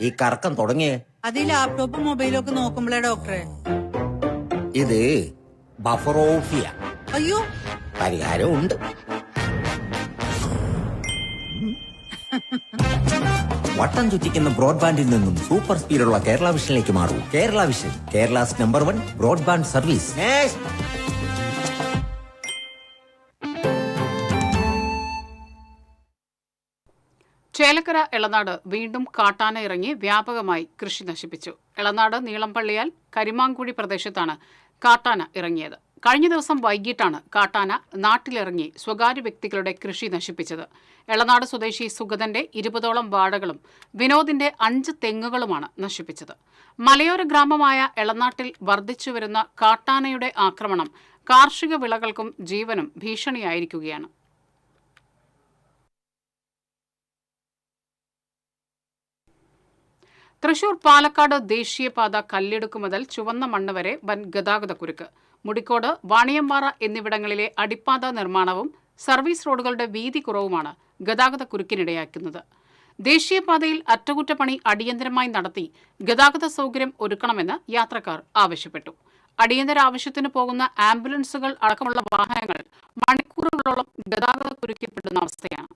ഈ കറക്കം തുടങ്ങിയേ? അത് ഈ ലാപ്ടോപ്പും മൊബൈലും ഒക്കെ നോക്കുമ്പോഴേ ഡോക്ടറെ. ഇത് ബഫറോഫിയ. അയ്യോ, പരിഹാരമുണ്ട്. വട്ടം ചുറ്റിക്കുന്ന ബ്രോഡ്ബാൻഡിൽ നിന്നും സൂപ്പർ സ്പീഡുള്ള കേരള വിഷനിലേക്ക് മാറൂ. Kerala Vision, Kerala's #1 broadband service. Chelakkara Elanad വീണ്ടും കാട്ടാന ഇറങ്ങി വ്യാപകമായി കൃഷി നശിപ്പിച്ചു. എളനാട് നീളംപള്ളിയാൽ കരിമാങ്കുഴി പ്രദേശത്താണ് കാട്ടാന ഇറങ്ങിയത്. കഴിഞ്ഞ ദിവസം വൈകിട്ടാണ് കാട്ടാന നാട്ടിലിറങ്ങി സ്വകാര്യ വ്യക്തികളുടെ കൃഷി നശിപ്പിച്ചത്. എളനാട് സ്വദേശി സുഗതന്റെ 20ഓളം വാഴകളും വിനോദിന്റെ 5 തെങ്ങുകളുമാണ് നശിപ്പിച്ചത്. മലയോര ഗ്രാമമായ എളനാട്ടിൽ വർദ്ധിച്ചുവരുന്ന കാട്ടാനയുടെ ആക്രമണം കാർഷിക വിളകൾക്കും ജീവനും ഭീഷണിയായിരിക്കുകയാണ്. തൃശൂർ പാലക്കാട് ദേശീയപാത കല്ലിടുക്ക് മുതൽ ചുവന്ന മണ്ണ് വരെ വൻ ഗതാഗതക്കുരുക്ക്. മുടിക്കോട്, വാണിയമ്പാറ എന്നിവിടങ്ങളിലെ അടിപ്പാത നിർമ്മാണവും സർവീസ് റോഡുകളുടെ വീതി കുറവുമാണ് ഗതാഗതക്കുരുക്കിനിടയാക്കുന്നത്. ദേശീയപാതയിൽ അറ്റകുറ്റപ്പണി അടിയന്തരമായി നടത്തി ഗതാഗത സൗകര്യം ഒരുക്കണമെന്ന് യാത്രക്കാർ ആവശ്യപ്പെട്ടു. അടിയന്തര ആവശ്യത്തിന് പോകുന്ന ആംബുലൻസുകൾ അടക്കമുള്ള വാഹനങ്ങൾ മണിക്കൂറുകളോളം ഗതാഗതക്കുരുക്കിൽപ്പെടുന്ന അവസ്ഥയാണ്.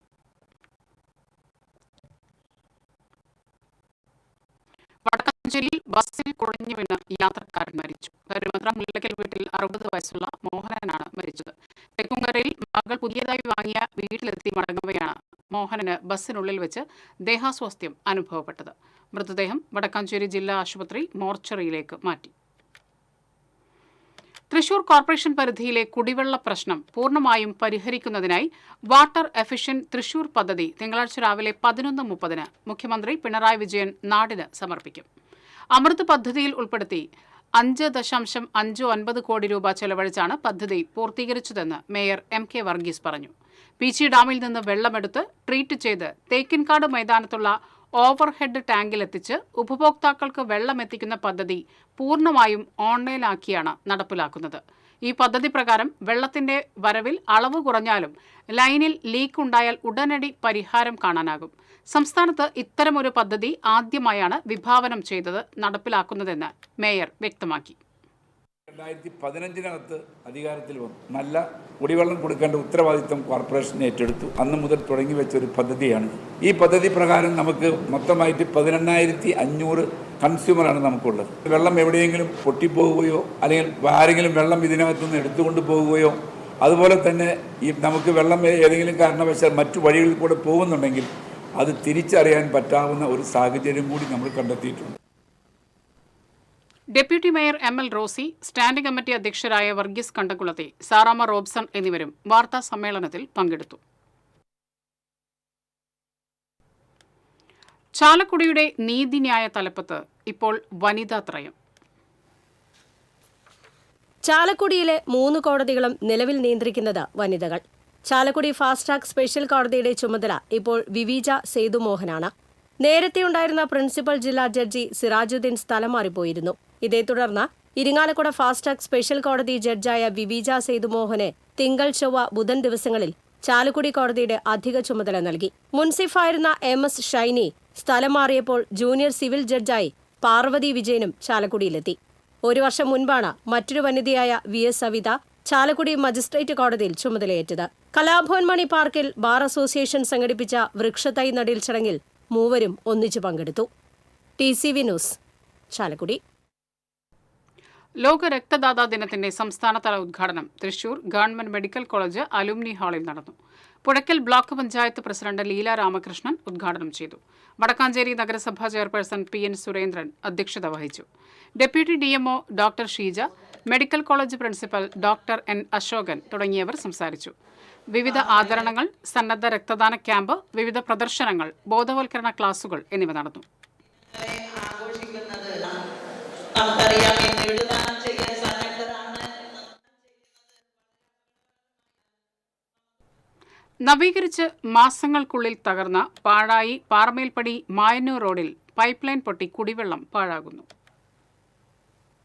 വടക്കാഞ്ചേരിയിൽ ബസ്സിൽ കുഴഞ്ഞു വീണ് യാത്രക്കാരൻ മരിച്ചു. കരുമത്ര മുല്ലക്കൽ വീട്ടിൽ 60 വയസ്സുള്ള മോഹനനാണ് മരിച്ചത്. തെക്കുംകരയിൽ മകൾ പുതിയതായി വാങ്ങിയ വീട്ടിലെത്തി മടങ്ങവെയാണ് മോഹനന് ബസ്സിനുള്ളിൽ വെച്ച് ദേഹാസ്വാസ്ഥ്യം അനുഭവപ്പെട്ടത്. മൃതദേഹം വടക്കാഞ്ചേരി ജില്ലാ ആശുപത്രി മോർച്ചറിയിലേക്ക് മാറ്റി. തൃശൂർ കോർപ്പറേഷൻ പരിധിയിലെ കുടിവെള്ള പ്രശ്നം പൂർണ്ണമായും വാട്ടർ എഫിഷ്യന്റ് തൃശൂർ പദ്ധതി തിങ്കളാഴ്ച രാവിലെ 11:30 മുഖ്യമന്ത്രി പിണറായി വിജയൻ നാടിന് സമർപ്പിക്കും. അമൃത് പദ്ധതിയിൽ ഉൾപ്പെടുത്തി 5.59 കോടി രൂപ ചെലവഴിച്ചാണ് പദ്ധതി പൂർത്തീകരിച്ചതെന്ന് മേയർ MK വർഗീസ് പറഞ്ഞു. പീച്ചി ഡാമിൽ നിന്ന് വെള്ളമെടുത്ത് ട്രീറ്റ് ചെയ്ത് തേക്കിൻകാട് മൈതാനത്തുള്ള ഓവർഹെഡ് ടാങ്കിലെത്തിച്ച് ഉപഭോക്താക്കൾക്ക് വെള്ളമെത്തിക്കുന്ന പദ്ധതി പൂർണ്ണമായും ഓൺലൈനാക്കിയാണ് നടപ്പിലാക്കുന്നത്. ഈ പദ്ധതി പ്രകാരം വെള്ളത്തിന്റെ വരവിൽ അളവ് കുറഞ്ഞാലും ലൈനിൽ ലീക്ക് ഉണ്ടായാൽ ഉടനടി പരിഹാരം കാണാനാകും. സംസ്ഥാനത്ത് ഇത്തരമൊരു പദ്ധതി ആദ്യമായാണ് വിഭാവനം ചെയ്തത് നടപ്പിലാക്കുന്നതെന്ന് മേയർ വ്യക്തമാക്കി. 2015 അധികാരത്തിൽ വന്നു. നല്ല കുടിവെള്ളം കൊടുക്കേണ്ട ഉത്തരവാദിത്വം കോർപ്പറേഷൻ ഏറ്റെടുത്തു. അന്ന് മുതൽ തുടങ്ങി വെച്ചൊരു പദ്ധതിയാണ്. ഈ പദ്ധതി പ്രകാരം നമുക്ക് മൊത്തമായിട്ട് 18,500 കൺസ്യൂമറാണ് നമുക്കുള്ളത്. വെള്ളം എവിടെയെങ്കിലും പൊട്ടിപ്പോവുകയോ അല്ലെങ്കിൽ ആരെങ്കിലും വെള്ളം ഇതിനകത്തുനിന്ന് എടുത്തുകൊണ്ട് പോവുകയോ അതുപോലെ തന്നെ ഈ നമുക്ക് വെള്ളം ഏതെങ്കിലും കാരണവശാൽ മറ്റു വഴികളിൽ കൂടെ പോകുന്നുണ്ടെങ്കിൽ അത് തിരിച്ചറിയാൻ പറ്റാവുന്ന ഒരു സാഹചര്യം കൂടി നമ്മൾ കണ്ടെത്തിയിട്ടുണ്ട്. Deputy mayor ML Rosy, standing committee അധ്യക്ഷരായ വർഗീസ് കണ്ടകുളത്തെ, സാറാമ്മ റോബ്സൺ എന്നിവരും വാർത്താ സമ്മേളനത്തിൽ പങ്കെടുത്തു. ചാലക്കുടിയുടെ നീതിന്യായ തലപ്പത്ത് ഇപ്പോൾ വനിതാത്രയം. ചാലക്കുടിയിലെ 3 കോടതികളും നിലവിൽ നിയന്ത്രിക്കുന്നത് വനിതകൾ. ചാലക്കുടി ഫാസ്റ്റ് ട്രാക്ക് സ്പെഷ്യൽ കോടതിയുടെ ചുമതല ഇപ്പോൾ വിവീജ സേതുമോഹനാണ്. നേരത്തെയുണ്ടായിരുന്ന പ്രിൻസിപ്പൽ ജില്ലാ ജഡ്ജി സിറാജുദ്ദീൻ സ്ഥലം മാറിപ്പോയിരുന്നു. ഇതേ തുടർന്ന് ഇരിങ്ങാലക്കുട ഫാസ്റ്റ് ട്രാക്ക് സ്പെഷ്യൽ കോടതി ജഡ്ജായ വിവീജ സേതുമോഹന് തിങ്കൾ, ചൊവ്വ, ബുധൻ ദിവസങ്ങളിൽ ചാലക്കുടി കോടതിയുടെ അധിക ചുമതല നൽകി. മുൻസിഫായിരുന്ന MS ഷൈനി സ്ഥലം മാറിയപ്പോൾ ജൂനിയർ സിവിൽ ജഡ്ജായി പാർവതി വിജയനും ചാലക്കുടിയിലെത്തി. 1 വർഷം മുൻപാണ് മറ്റൊരു വനിതയായ VS സവിത ചാലക്കുടി മജിസ്ട്രേറ്റ് കോടതിയിൽ ചുമതലയേറ്റത്. കലാഭവൻ മണി പാർക്കിൽ ബാർ അസോസിയേഷൻ സംഘടിപ്പിച്ച വൃക്ഷത്തൈ നടീൽ ചടങ്ങിൽ മൂവരും ഒന്നിച്ചു പങ്കെടുത്തു. TCV news, Chalakudy. ലോക രക്തദാതാ ദിനത്തിന്റെ സംസ്ഥാനതല ഉദ്ഘാടനം Thrissur government medical college alumni ഹാളിൽ നടന്നു. പുഴയ്ക്കൽ ബ്ലോക്ക് പഞ്ചായത്ത് പ്രസിഡന്റ് ലീല രാമകൃഷ്ണൻ ഉദ്ഘാടനം ചെയ്തു. വടക്കാഞ്ചേരി നഗരസഭാ ചെയർപേഴ്സൺ PN സുരേന്ദ്രൻ അധ്യക്ഷത വഹിച്ചു. Deputy DMO doctor Sheeja, medical college principal doctor N Ashokan തുടങ്ങിയവർ സംസാരിച്ചു. വിവിധ ആദരണങ്ങൾ, സന്നദ്ധ രക്തദാന ക്യാമ്പ്, വിവിധ പ്രദർശനങ്ങൾ, ബോധവൽക്കരണ ക്ലാസുകൾ എന്നിവ നടന്നു. നവീകരിച്ച് മാസങ്ങൾക്കുള്ളിൽ തകർന്ന പാഴായി പാറമേൽപ്പടി മായന്നൂർ റോഡിൽ പൈപ്പ് ലൈൻ പൊട്ടി കുടിവെള്ളം പാഴാകുന്നു.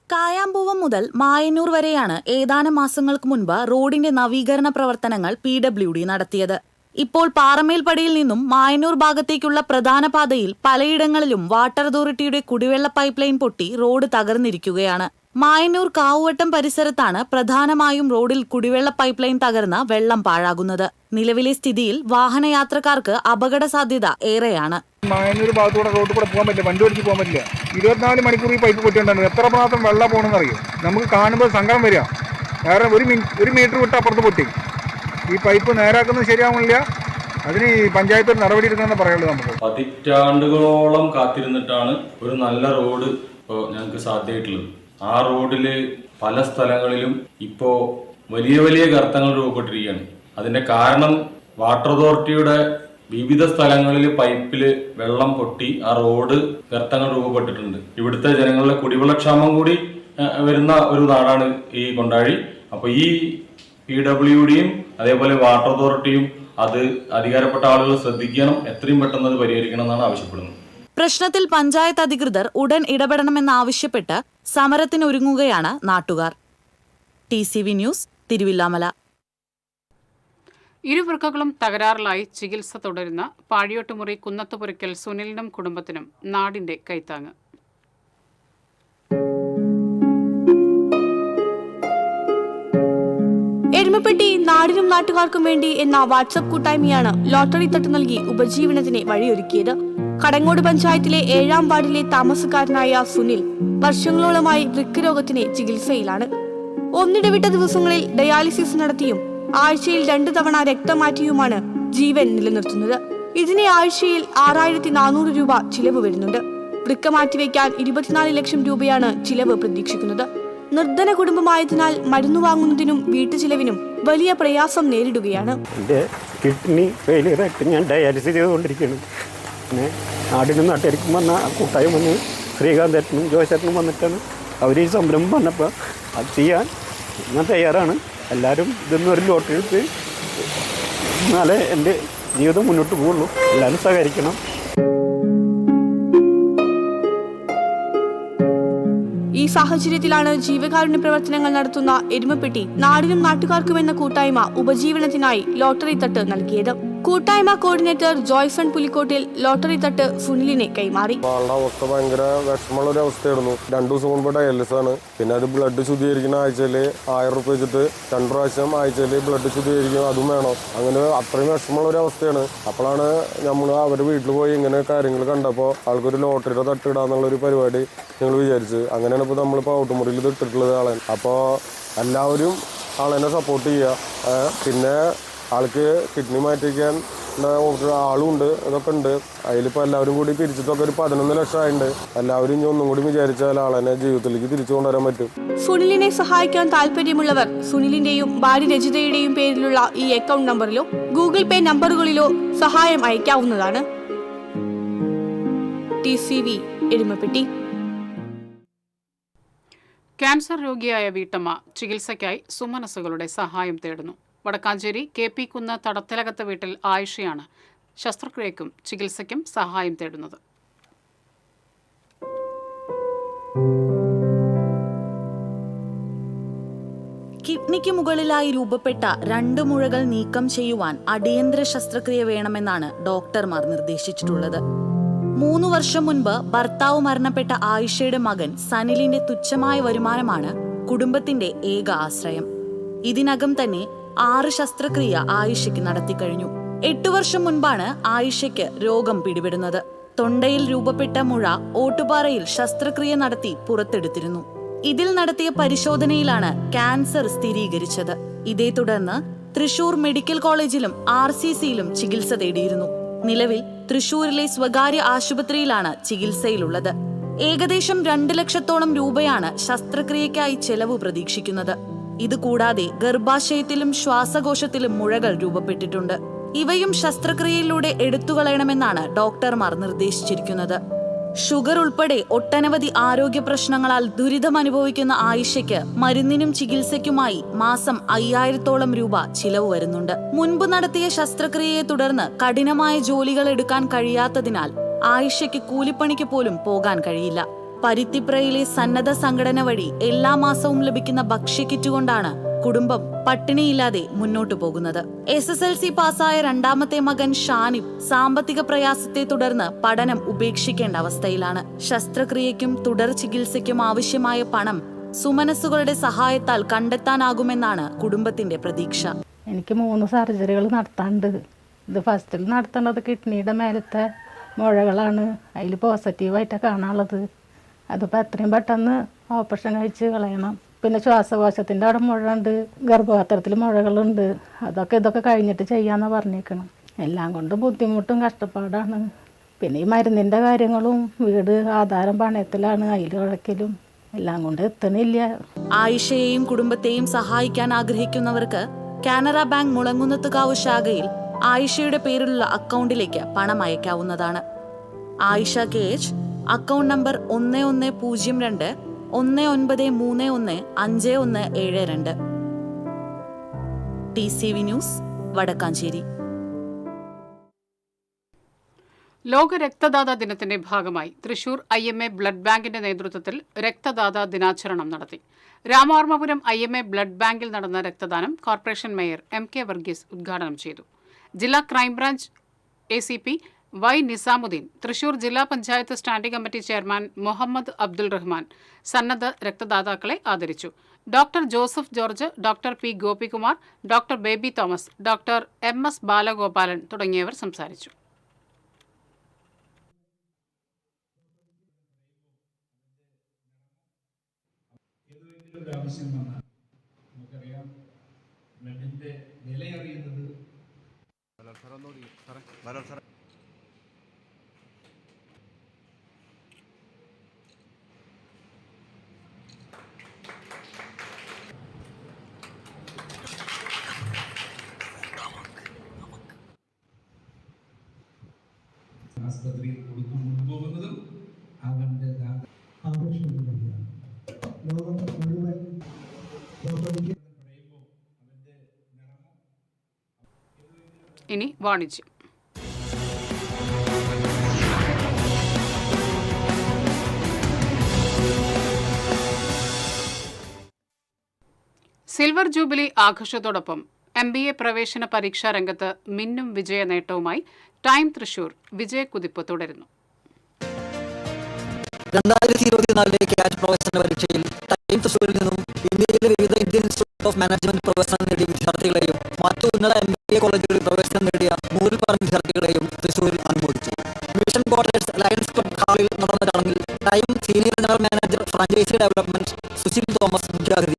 കായാമ്പൂവം മുതൽ മായന്നൂർ വരെയാണ് ഏതാനും മാസങ്ങൾക്ക് മുൻപ് റോഡിന്റെ നവീകരണ പ്രവർത്തനങ്ങൾ PWD നടത്തിയത്. ഇപ്പോൾ പാറമേൽപ്പടിയിൽ നിന്നും മായന്നൂർ ഭാഗത്തേക്കുള്ള പ്രധാന പാതയിൽ പലയിടങ്ങളിലും വാട്ടർ അതോറിറ്റിയുടെ കുടിവെള്ള പൈപ്പ് ലൈൻ പൊട്ടി റോഡ് തകർന്നിരിക്കുകയാണ്. മായന്നൂർ കാവുവട്ടം പരിസരത്താണ് പ്രധാനമായും റോഡിൽ കുടിവെള്ള പൈപ്പ് ലൈൻ തകർന്ന് വെള്ളം പാഴാകുന്നത്. നിലവിലെ സ്ഥിതിയിൽ വാഹനയാത്രക്കാർക്ക് അപകട സാധ്യത ഏറെയാണ്. മായന്നൂർ ഭാഗത്തൂടെ റോഡിൽ കൂടെ പോകാൻ പറ്റില്ല, വണ്ടി ഓടിച്ച് പോകാൻ പറ്റില്ല. 24 മണിക്കൂർ ഈ പൈപ്പ് പൊട്ടിയിട്ടുണ്ടായിരുന്നു. എത്ര മാത്രം വെള്ളം പോകണമെന്ന് അറിയും. നമുക്ക് കാണുമ്പോൾ സങ്കടം വരിക. കാരണം 1 മീറ്റർ വിട്ട് അപ്പുറത്ത് പൊട്ടി. ഈ പൈപ്പ് നേരാക്കുന്നത് ശരിയാവുന്നില്ല. അതിന് പഞ്ചായത്ത് നടപടി എടുക്കണമെന്ന് പറയുള്ളൂ. നമുക്ക് പതിറ്റാണ്ടുകളോളം കാത്തിരുന്നിട്ടാണ് ഒരു നല്ല റോഡ് ഇപ്പോൾ ഞങ്ങൾക്ക് സാധ്യമായിട്ടുള്ളത്. ആ റോഡിൽ പല സ്ഥലങ്ങളിലും ഇപ്പോൾ വലിയ വലിയ ഗർത്തങ്ങൾ രൂപപ്പെട്ടിരിക്കുകയാണ്. അതിന്റെ കാരണം വാട്ടർ അതോറിറ്റിയുടെ വിവിധ സ്ഥലങ്ങളിൽ പൈപ്പിൽ വെള്ളം പൊട്ടി ആ റോഡ് ഗർത്തങ്ങൾ രൂപപ്പെട്ടിട്ടുണ്ട്. ഇവിടുത്തെ ജനങ്ങളുടെ കുടിവെള്ളക്ഷാമം കൂടി വരുന്ന ഒരു നാടാണ് ഈ കൊണ്ടാഴി. അപ്പോൾ ഈ PWDയും അതേപോലെ വാട്ടർ അതോറിറ്റിയും അത് അധികാരപ്പെട്ട ആളുകൾ ശ്രദ്ധിക്കണം, എത്രയും പെട്ടെന്ന് അത് പരിഹരിക്കണം എന്നാണ് ആവശ്യപ്പെടുന്നത്. പ്രശ്നത്തിൽ പഞ്ചായത്ത് അധികൃതർ ഉടൻ ഇടപെടണമെന്നാവശ്യപ്പെട്ട് സമരത്തിനൊരുങ്ങുകയാണ് നാട്ടുകാർ. TCV news, Thiruvilwamala. ഇരുവൃക്കകളും തകരാറിലായി ചികിത്സ തുടരുന്ന പാഴിയോട്ടുമുറി കുന്നത്തുപുരയ്ക്കൽ സുനിലിനും കുടുംബത്തിനും നാടിന്റെ കൈത്താങ്ങ്. എരുമപ്പെട്ടി നാടിനും നാട്ടുകാർക്കും വേണ്ടി എന്ന വാട്സ്ആപ്പ് കൂട്ടായ്മയാണ് ലോട്ടറി തട്ട് നൽകി ഉപജീവനത്തിന് വഴിയൊരുക്കിയത്. കടങ്ങോട് പഞ്ചായത്തിലെ 7-ാം വാർഡിലെ താമസക്കാരനായ സുനിൽ വർഷങ്ങളോളമായി വൃക്ക രോഗത്തിന് ചികിത്സയിലാണ്. ഒന്നിടവിട്ട ദിവസങ്ങളിൽ ഡയാലിസിസ് നടത്തിയും ആഴ്ചയിൽ 2 തവണ രക്തം മാറ്റിയുമാണ് ജീവൻ നിലനിർത്തുന്നത്. ഇതിന് ആഴ്ചയിൽ 6400 രൂപ ചിലവ് വരുന്നുണ്ട്. വൃക്ക മാറ്റിവെക്കാൻ 24 ലക്ഷം രൂപയാണ് ചിലവ് പ്രതീക്ഷിക്കുന്നത്. നിർധന കുടുംബമായതിനാൽ മരുന്ന് വാങ്ങുന്നതിനും വീട്ടുചിലവിനും വലിയ പ്രയാസം നേരിടുകയാണ്. എൻ്റെ കിഡ്നി ഫെയിലിയറായിട്ട് ഞാൻ ഡയാലിസിസ് ചെയ്തുകൊണ്ടിരിക്കുകയാണ്. പിന്നെ നാടിനും നാട്ടുകാർക്കും വന്ന കൂട്ടായ്മ വന്ന് ശ്രീകാന്തേട്ടനും ജോസേട്ടനും വന്നിട്ടാണ് അവർ ഈ സംരംഭം വന്നപ്പോൾ അത് ചെയ്യാൻ ഞാൻ തയ്യാറാണ്. എല്ലാവരും ഇതൊന്നും ഒരു ലോട്ടറി എടുത്ത് എന്നാലേ എൻ്റെ ജീവിതം മുന്നോട്ട് പോകുള്ളൂ. എല്ലാവരും സഹകരിക്കണം. ഈ സാഹചര്യത്തിലാണ് ജീവകാരുണ്യ പ്രവർത്തനങ്ങൾ നടത്തുന്ന എരുമപ്പെട്ടി നാടിനും നാട്ടുകാർക്കും എന്ന കൂട്ടായ്മ ഉപജീവനത്തിനായി ലോട്ടറി തട്ട് നൽകിയത്. കൂട്ടായ്മ കോർഡിനേറ്റർ ജോയ്സൺ പുലിക്കോട്ടിൽ ലോട്ടറി തട്ട് സുനിലിനെ കൈമാറി. ആളുടെ അവസ്ഥ ഭയങ്കര വിഷമമുള്ള ഒരു അവസ്ഥയായിരുന്നു. 2 ദിവസം മുമ്പ് ഡയാലിസിസ് ആണ്. പിന്നെ അത് ബ്ലഡ് ശുദ്ധീകരിക്കുന്ന ആഴ്ചയിൽ 1000 രൂപ വെച്ചിട്ട് 2 പ്രാവശ്യം ആഴ്ചയിൽ ബ്ലഡ് ശുദ്ധീകരിക്കും, അതും വേണം. അങ്ങനെ അത്രയും വിഷമമുള്ള ഒരു അവസ്ഥയാണ്. അപ്പോഴാണ് നമ്മൾ അവരുടെ വീട്ടിൽ പോയി ഇങ്ങനെ കാര്യങ്ങൾ കണ്ടപ്പോൾ ആൾക്കൊരു ലോട്ടറിയുടെ തട്ടിടാന്നുള്ളൊരു പരിപാടി ഞങ്ങൾ വിചാരിച്ച്. അങ്ങനെയാണ് ഇപ്പോൾ നമ്മളിപ്പോൾ ഔട്ടുമുറിയിൽ ഇത് ഇട്ടിട്ടുള്ളത് ആളെ. അപ്പോൾ എല്ലാവരും ആളെന്നെ സപ്പോർട്ട് ചെയ്യുക. പിന്നെ ആൾക്ക് കിഡ്നി മാറ്റിക്കാൻ ആളും ഉണ്ട്, അതൊക്കെ ഉണ്ട്. അതിലിപ്പോൾ എല്ലാവരും കൂടി പിരിച്ചിട്ടൊക്കെ ഒരു 11 ലക്ഷം ആയിട്ടുണ്ട്. എല്ലാവരും ഇനി ഒന്നും കൂടി വിചാരിച്ചാൽ ആളെന്നെ ജീവിതത്തിലേക്ക് തിരിച്ചു കൊണ്ടുവരാൻ പറ്റും. സുനിലിനെ സഹായിക്കാൻ താല്പര്യമുള്ളവർ സുനിലിന്റെയും ഭാര്യ രജിതയുടെയും പേരിലുള്ള ഈ അക്കൗണ്ട് നമ്പറിലോ ഗൂഗിൾ പേ നമ്പറുകളിലോ സഹായം അയക്കാവുന്നതാണ്. TCV എരുമപ്പെട്ടി. ക്യാൻസർ രോഗിയായ വീട്ടമ്മ ചികിത്സയ്ക്കായി സുമനസ്സുകളുടെ സഹായം തേടുന്നു. വടക്കാഞ്ചേരി KP കുന്ന് തടത്തിലകത്ത് വീട്ടിൽ ആയിഷയാണ് ശസ്ത്രക്രിയയ്ക്കും ചികിത്സയ്ക്കും സഹായം തേടുന്നത്. കിഡ്നിക്ക് മുകളിലായി രൂപപ്പെട്ട 2 മുഴകൾ നീക്കം ചെയ്യുവാൻ അടിയന്തര ശസ്ത്രക്രിയ വേണമെന്നാണ് ഡോക്ടർമാർ നിർദ്ദേശിച്ചിട്ടുള്ളത്. 3 വർഷം മുൻപ് ഭർത്താവ് മരണപ്പെട്ട ആയിഷയുടെ മകൻ സനിലിന്റെ തുച്ഛമായ വരുമാനമാണ് കുടുംബത്തിന്റെ ഏക ആശ്രയം. ഇതിനകം തന്നെ 6 ശസ്ത്രക്രിയ ആയിഷയ്ക്ക് നടത്തിക്കഴിഞ്ഞു. 8 വർഷം മുൻപാണ് ആയിഷയ്ക്ക് രോഗം പിടിപെടുന്നത്. തൊണ്ടയിൽ രൂപപ്പെട്ട മുഴ ഓട്ടുപാറയിൽ ശസ്ത്രക്രിയ നടത്തി പുറത്തെടുത്തിരുന്നു. ഇതിൽ നടത്തിയ പരിശോധനയിലാണ് ക്യാൻസർ സ്ഥിരീകരിച്ചത്. ഇതേ തുടർന്ന് തൃശൂർ മെഡിക്കൽ കോളേജിലും RCCയിലും ചികിത്സ തേടിയിരുന്നു. നിലവിൽ തൃശൂരിലെ സ്വകാര്യ ആശുപത്രിയിലാണ് ചികിത്സയിലുള്ളത്. ഏകദേശം 2 ലക്ഷത്തോളം രൂപയാണ് ശസ്ത്രക്രിയയ്ക്കായി ചെലവ് പ്രതീക്ഷിക്കുന്നത്. ഇതുകൂടാതെ ഗർഭാശയത്തിലും ശ്വാസകോശത്തിലും മുഴകൾ രൂപപ്പെട്ടിട്ടുണ്ട്. ഇവയും ശസ്ത്രക്രിയയിലൂടെ എടുത്തുകളയണമെന്നാണ് ഡോക്ടർമാർ നിർദ്ദേശിച്ചിരിക്കുന്നത്. ഷുഗർ ഉൾപ്പെടെ ഒട്ടനവധി ആരോഗ്യ പ്രശ്നങ്ങളാൽ ദുരിതമനുഭവിക്കുന്ന ആയിഷയ്ക്ക് മരുന്നിനും ചികിത്സയ്ക്കുമായി മാസം 5000-ഓളം രൂപ ചിലവ് വരുന്നുണ്ട്. മുൻപ് നടത്തിയ ശസ്ത്രക്രിയയെ തുടർന്ന് കഠിനമായ ജോലികൾ എടുക്കാൻ കഴിയാത്തതിനാൽ ആയിഷയ്ക്ക് കൂലിപ്പണിക്ക് പോലും പോകാൻ കഴിയില്ല. പരുത്തിപ്രയിലെ സന്നദ്ധ സംഘടന വഴി എല്ലാ മാസവും ലഭിക്കുന്ന ഭക്ഷ്യക്കിറ്റ് കൊണ്ടാണ് കുടുംബം പട്ടിണിയില്ലാതെ മുന്നോട്ടു പോകുന്നത്. SSLC പാസ്സായ 2ാമത്തെ മകൻ ഷാനിബ് സാമ്പത്തിക പ്രയാസത്തെ തുടർന്ന് പഠനം ഉപേക്ഷിക്കേണ്ട അവസ്ഥയിലാണ്. ശസ്ത്രക്രിയയ്ക്കും തുടർ ചികിത്സയ്ക്കും ആവശ്യമായ പണം സുമനസ്സുകളുടെ സഹായത്താൽ കണ്ടെത്താനാകുമെന്നാണ് കുടുംബത്തിന്റെ പ്രതീക്ഷ. എനിക്ക് 3 സർജറികൾ നടത്താനുണ്ട്. ഇത് ഫസ്റ്റിൽ നടത്തേണ്ടത് കിഡ്നിയുടെ മേലത്തെ മുഴകളാണ്. അതിൽ പോസിറ്റീവായിട്ടാണ് കാണാനുള്ളത്. അതിപ്പോൾ എത്രയും പെട്ടെന്ന് ഓപ്പറേഷൻ കഴിച്ച് കളയണം. പിന്നെ ശ്വാസകോശത്തിൻ്റെ അവിടെ മുഴയുണ്ട്, ഗർഭപാത്രത്തിൽ മുഴകളുണ്ട്. ഇതൊക്കെ കഴിഞ്ഞിട്ട് ചെയ്യാമെന്നാണ് പറഞ്ഞേക്കണം. എല്ലാം കൊണ്ടും ബുദ്ധിമുട്ടും കഷ്ടപ്പാടാണ്. പിന്നെ ഈ മരുന്നിൻ്റെ കാര്യങ്ങളും വീട് ആധാരം പണയത്തിലാണ്, അതിൽ ഉഴക്കലും എല്ലാം കൊണ്ട് എത്തണില്ല. ആയിഷയെയും കുടുംബത്തെയും സഹായിക്കാൻ ആഗ്രഹിക്കുന്നവർക്ക് കാനറ ബാങ്ക് മുളങ്ങുന്നത്തുകാവ് ശാഖയിൽ ആയിഷയുടെ പേരിലുള്ള അക്കൗണ്ടിലേക്ക് പണം അയക്കാവുന്നതാണ്. Ayisha KH, account number 1102-1931-5172. TCV news, Vadakkanchery. ലോക രക്തദാതാ ദിനത്തിന്റെ ഭാഗമായി തൃശൂർ IMA ബ്ലഡ് ബാങ്കിന്റെ നേതൃത്വത്തിൽ രക്തദാതാ ദിനാചരണം നടത്തി. രാമവർമ്മപുരം IMA ബ്ലഡ് ബാങ്കിൽ നടന്ന രക്തദാനം കോർപ്പറേഷൻ മേയർ MK വർഗീസ് ഉദ്ഘാടനം ചെയ്തു. ജില്ലാ crime branch ACP Y Nizamuddin, Thrissur ജില്ലാ panchayat standing committee chairman Muhammad Abdul Rahman സന്നദ്ധ രക്തദാതാക്കളെ ആദരിച്ചു. Doctor Joseph George, doctor P Gopikumar, doctor Baby Thomas, doctor MS Balagopalan തുടങ്ങിയവർ സംസാരിച്ചു. ആവശ്യം വന്നാൽ നമുക്കറിയാം ബ്ലഡിന്റെ വില അറിയുന്നത് ആസ്പത്രിയിൽ കൊടുക്കാൻ കൊണ്ടുപോകുന്നതും അവന്റെ ആഘോഷങ്ങളിലൂടെയാണ്. ലോകം മുഴുവൻ ഇനി വാണിജ്യം. സിൽവർ ജൂബിലി ആഘോഷത്തോടൊപ്പം MBA പ്രവേശന പരീക്ഷാ രംഗത്ത് മിന്നും വിജയ നേട്ടവുമായി ടൈം തൃശൂർ വിജയക്കുതിപ്പ് തുടരുന്നു. 2024 ക്യാറ്റ് പ്രവേശന പരീക്ഷയിൽ ടൈം തൃശൂരിൽ നിന്നും ഇന്ത്യയിലെ വിവിധ ഇന്ത്യൻ ഇൻസ്റ്റിറ്റ്യൂട്ട് ഓഫ് മാനേജ്മെന്റ് പ്രവേശനം നേടിയ വിദ്യാർത്ഥികളെയും മറ്റു ഉന്നത MBA കോളേജുകളിൽ പ്രവേശനം നേടിയ 100 വിദ്യാർത്ഥികളെയും തൃശൂരിൽ അനുമോദിച്ചു. മിഷൻ ക്വാർട്ടേഴ്സ് ലയൺസ് ക്ലബ് ഹാളിൽ നടന്ന ചടങ്ങിൽ Time senior general manager franchise development Sushil Thomas മുഖ്യാതിഥിയായി.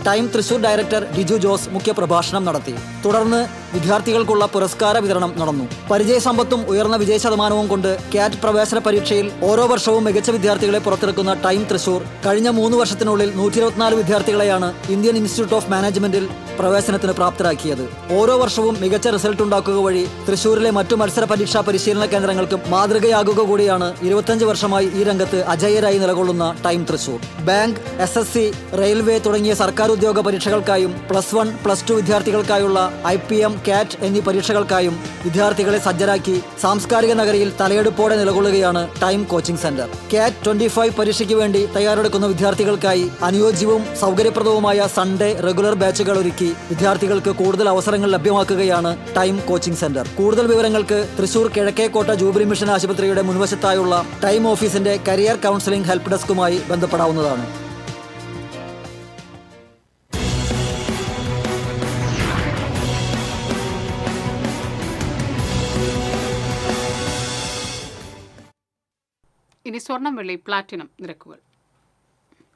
ടൈം തൃശൂർ ഡയറക്ടർ ഡിജു ജോസ് മുഖ്യപ്രഭാഷണം നടത്തി. തുടർന്ന് വിദ്യാർത്ഥികൾക്കുള്ള പുരസ്കാര വിതരണം നടന്നു. പരിചയസമ്പത്തും ഉയർന്ന വിജയശതമാനവും കൊണ്ട് ക്യാറ്റ് പ്രവേശന പരീക്ഷയിൽ ഓരോ വർഷവും മികച്ച വിദ്യാർത്ഥികളെ പുറത്തിറക്കുന്ന ടൈം തൃശൂർ കഴിഞ്ഞ 3 വർഷത്തിനുള്ളിൽ 124 വിദ്യാർത്ഥികളെയാണ് ഇന്ത്യൻ ഇൻസ്റ്റിറ്റ്യൂട്ട് ഓഫ് മാനേജ്മെന്റിൽ പ്രവേശനത്തിന് പ്രാപ്തരാക്കിയത്. ഓരോ വർഷവും മികച്ച റിസൾട്ട് ഉണ്ടാക്കുക വഴി തൃശൂരിലെ മറ്റു മത്സര പരീക്ഷാ പരിശീലന കേന്ദ്രങ്ങൾക്കും മാതൃകയാകുക കൂടിയാണ് 25 വർഷമായി ഈ രംഗത്ത് അജയ്യരായി നിലകൊള്ളുന്ന time Thrissur. Bank, SSC, railway തുടങ്ങിയ സർക്കാർ ഉദ്യോഗ പരീക്ഷകൾക്കായും +1, +2 വിദ്യാർത്ഥികൾക്കായുള്ള IPM, CAT എന്നീ പരീക്ഷകൾക്കായും വിദ്യാർത്ഥികളെ സജ്ജരാക്കി സാംസ്കാരിക നഗരിയിൽ തലയെടുപ്പോടെ നിലകൊള്ളുകയാണ് ടൈം കോച്ചിംഗ് സെന്റർ. CAT 25 പരീക്ഷയ്ക്ക് വേണ്ടി തയ്യാറെടുക്കുന്ന വിദ്യാർത്ഥികൾക്കായി അനുയോജ്യവും സൗകര്യപ്രദവുമായ സൺഡേ റെഗുലർ ബാച്ചുകൾ ഒരുക്കി വിദ്യാർത്ഥികൾക്ക് കൂടുതൽ അവസരങ്ങൾ ലഭ്യമാക്കുകയാണ് ടൈം കോച്ചിംഗ് സെന്റർ. കൂടുതൽ വിവരങ്ങൾക്ക് തൃശൂർ കിഴക്കേക്കോട്ട ജൂബിലി മിഷൻ ആശുപത്രിയുടെ മുൻവശത്തായുള്ള ടൈം ഓഫീസിന്റെ കരിയർ കൗൺസിലിംഗ് ഹെൽപ്പ് ഡെസ്കുമായി ബന്ധപ്പെടാവുന്നതാണ്. ഇനി സ്വർണം, വെള്ളി, പ്ലാറ്റിനം നിരക്കുകൾ.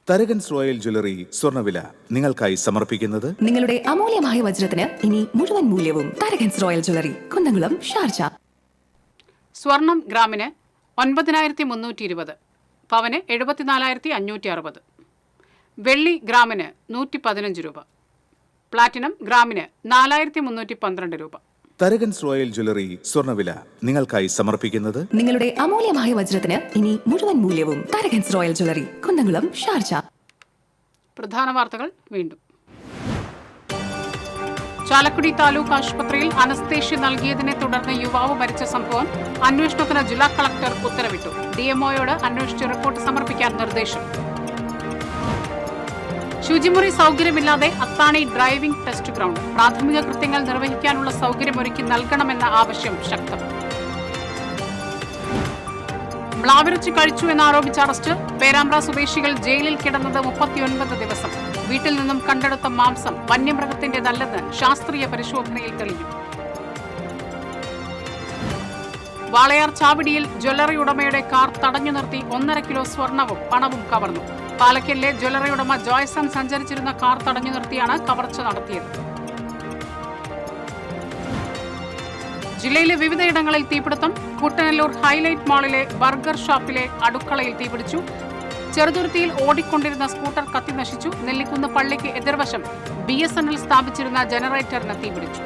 തരകൻസ് റോയൽ ജ്വല്ലറി സ്വർണ്ണവില നിങ്ങൾക്കായി സമർപ്പിക്കുന്നത് നിങ്ങളുടെ അമൂല്യമായ വജ്രത്തിന് ഇനി മുഴുവൻ മൂല്യവും Tharakans royal jewellery, Kunnamkulam, Sharjah. സ്വർണം ഗ്രാമിന് 9320, പവന് 74,560, വെള്ളി ഗ്രാമിന് 115 രൂപ, പ്ലാറ്റിനം ഗ്രാമിന് 4312 രൂപ. തരകൻസ് റോയൽ ജ്വല്ലറി സ്വർണ്ണവില നിങ്ങൾക്കായി സമർപ്പിക്കുന്നത് നിങ്ങളുടെ അമൂല്യമായ വജ്രത്തിന് ഇനി മുഴുവൻ മൂല്യവും Tharakans royal jewellery, Kunnamkulam, Sharjah. പ്രധാന വാർത്തകൾ വീണ്ടും. ചാലക്കുടി താലൂക്ക് ആശുപത്രിയിൽ അനസ്തേഷ്യ നൽകിയതിനെ തുടർന്ന് യുവാവ് മരിച്ച സംഭവം അന്വേഷണത്തിന് ജില്ലാ കളക്ടർ ഉത്തരവിട്ടു. DMOയോട് അന്വേഷിച്ച് റിപ്പോർട്ട് സമർപ്പിക്കാൻ നിർദ്ദേശം. ശുചിമുറി സൗകര്യമില്ലാതെ അത്താണി ഡ്രൈവിംഗ് ടെസ്റ്റ് ഗ്രൗണ്ട്, പ്രാഥമിക കൃത്യങ്ങൾ നിർവഹിക്കാനുള്ള സൗകര്യമൊരുക്കി നൽകണമെന്ന ആവശ്യം ശക്തം. മ്ലാവിറച്ചി കഴിച്ചു എന്നാരോപിച്ച് അറസ്റ്റ്, പേരാമ്പ്ര സ്വദേശികൾ ജയിലിൽ കിടന്നത് 39 ദിവസം. വീട്ടിൽ നിന്നും കണ്ടെടുത്ത മാംസം വന്യമൃഗത്തിന്റേതല്ലെന്ന് ശാസ്ത്രീയ പരിശോധനയിൽ തെളിഞ്ഞു. വാളയാർ ചാവടിയിൽ ജ്വല്ലറി ഉടമയുടെ കാർ തടഞ്ഞു നിർത്തി 1.5 കിലോ സ്വർണവും പണവും കവർന്നു. പാലക്കലിലെ ജ്വല്ലറി ഉടമ ജോയ്സൺ സഞ്ചരിച്ചിരുന്ന കാർ തടഞ്ഞു നിർത്തിയാണ് കവർച്ച നടത്തിയത്. ജില്ലയിലെ വിവിധയിടങ്ങളിൽ തീപിടുത്തം. കുട്ടനല്ലൂർ ഹൈലൈറ്റ് മാളിലെ ബർഗർ ഷോപ്പിലെ അടുക്കളയിൽ തീപിടിച്ചു. ചെറുതുരുത്തിയിൽ ഓടിക്കൊണ്ടിരുന്ന സ്കൂട്ടർ കത്തിനശിച്ചു. നെല്ലിക്കുന്ന് പള്ളിക്ക് എതിർവശം BSNL സ്ഥാപിച്ചിരുന്ന ജനറേറ്ററിന് തീപിടിച്ചു.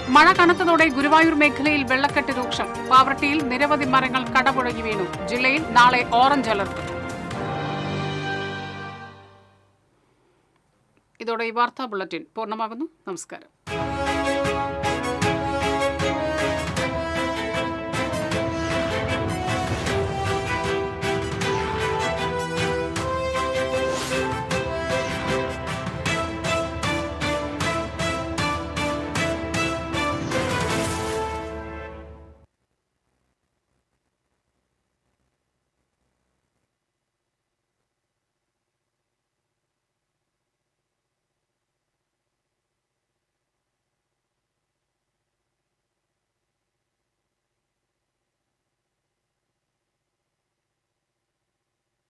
മഴ കനത്തതോടെ ഗുരുവായൂർ മേഖലയിൽ വെള്ളക്കെട്ട് രൂക്ഷം. പാവറട്ടിയിൽ നിരവധി മരങ്ങൾ കടപുഴകി വീണു. ജില്ലയിൽ നാളെ ഓറഞ്ച് അലർട്ട്. ഇതോടെ ഈ വാർത്താ ബുള്ളറ്റിൻ പൂർണ്ണമാകുന്നു. നമസ്കാരം.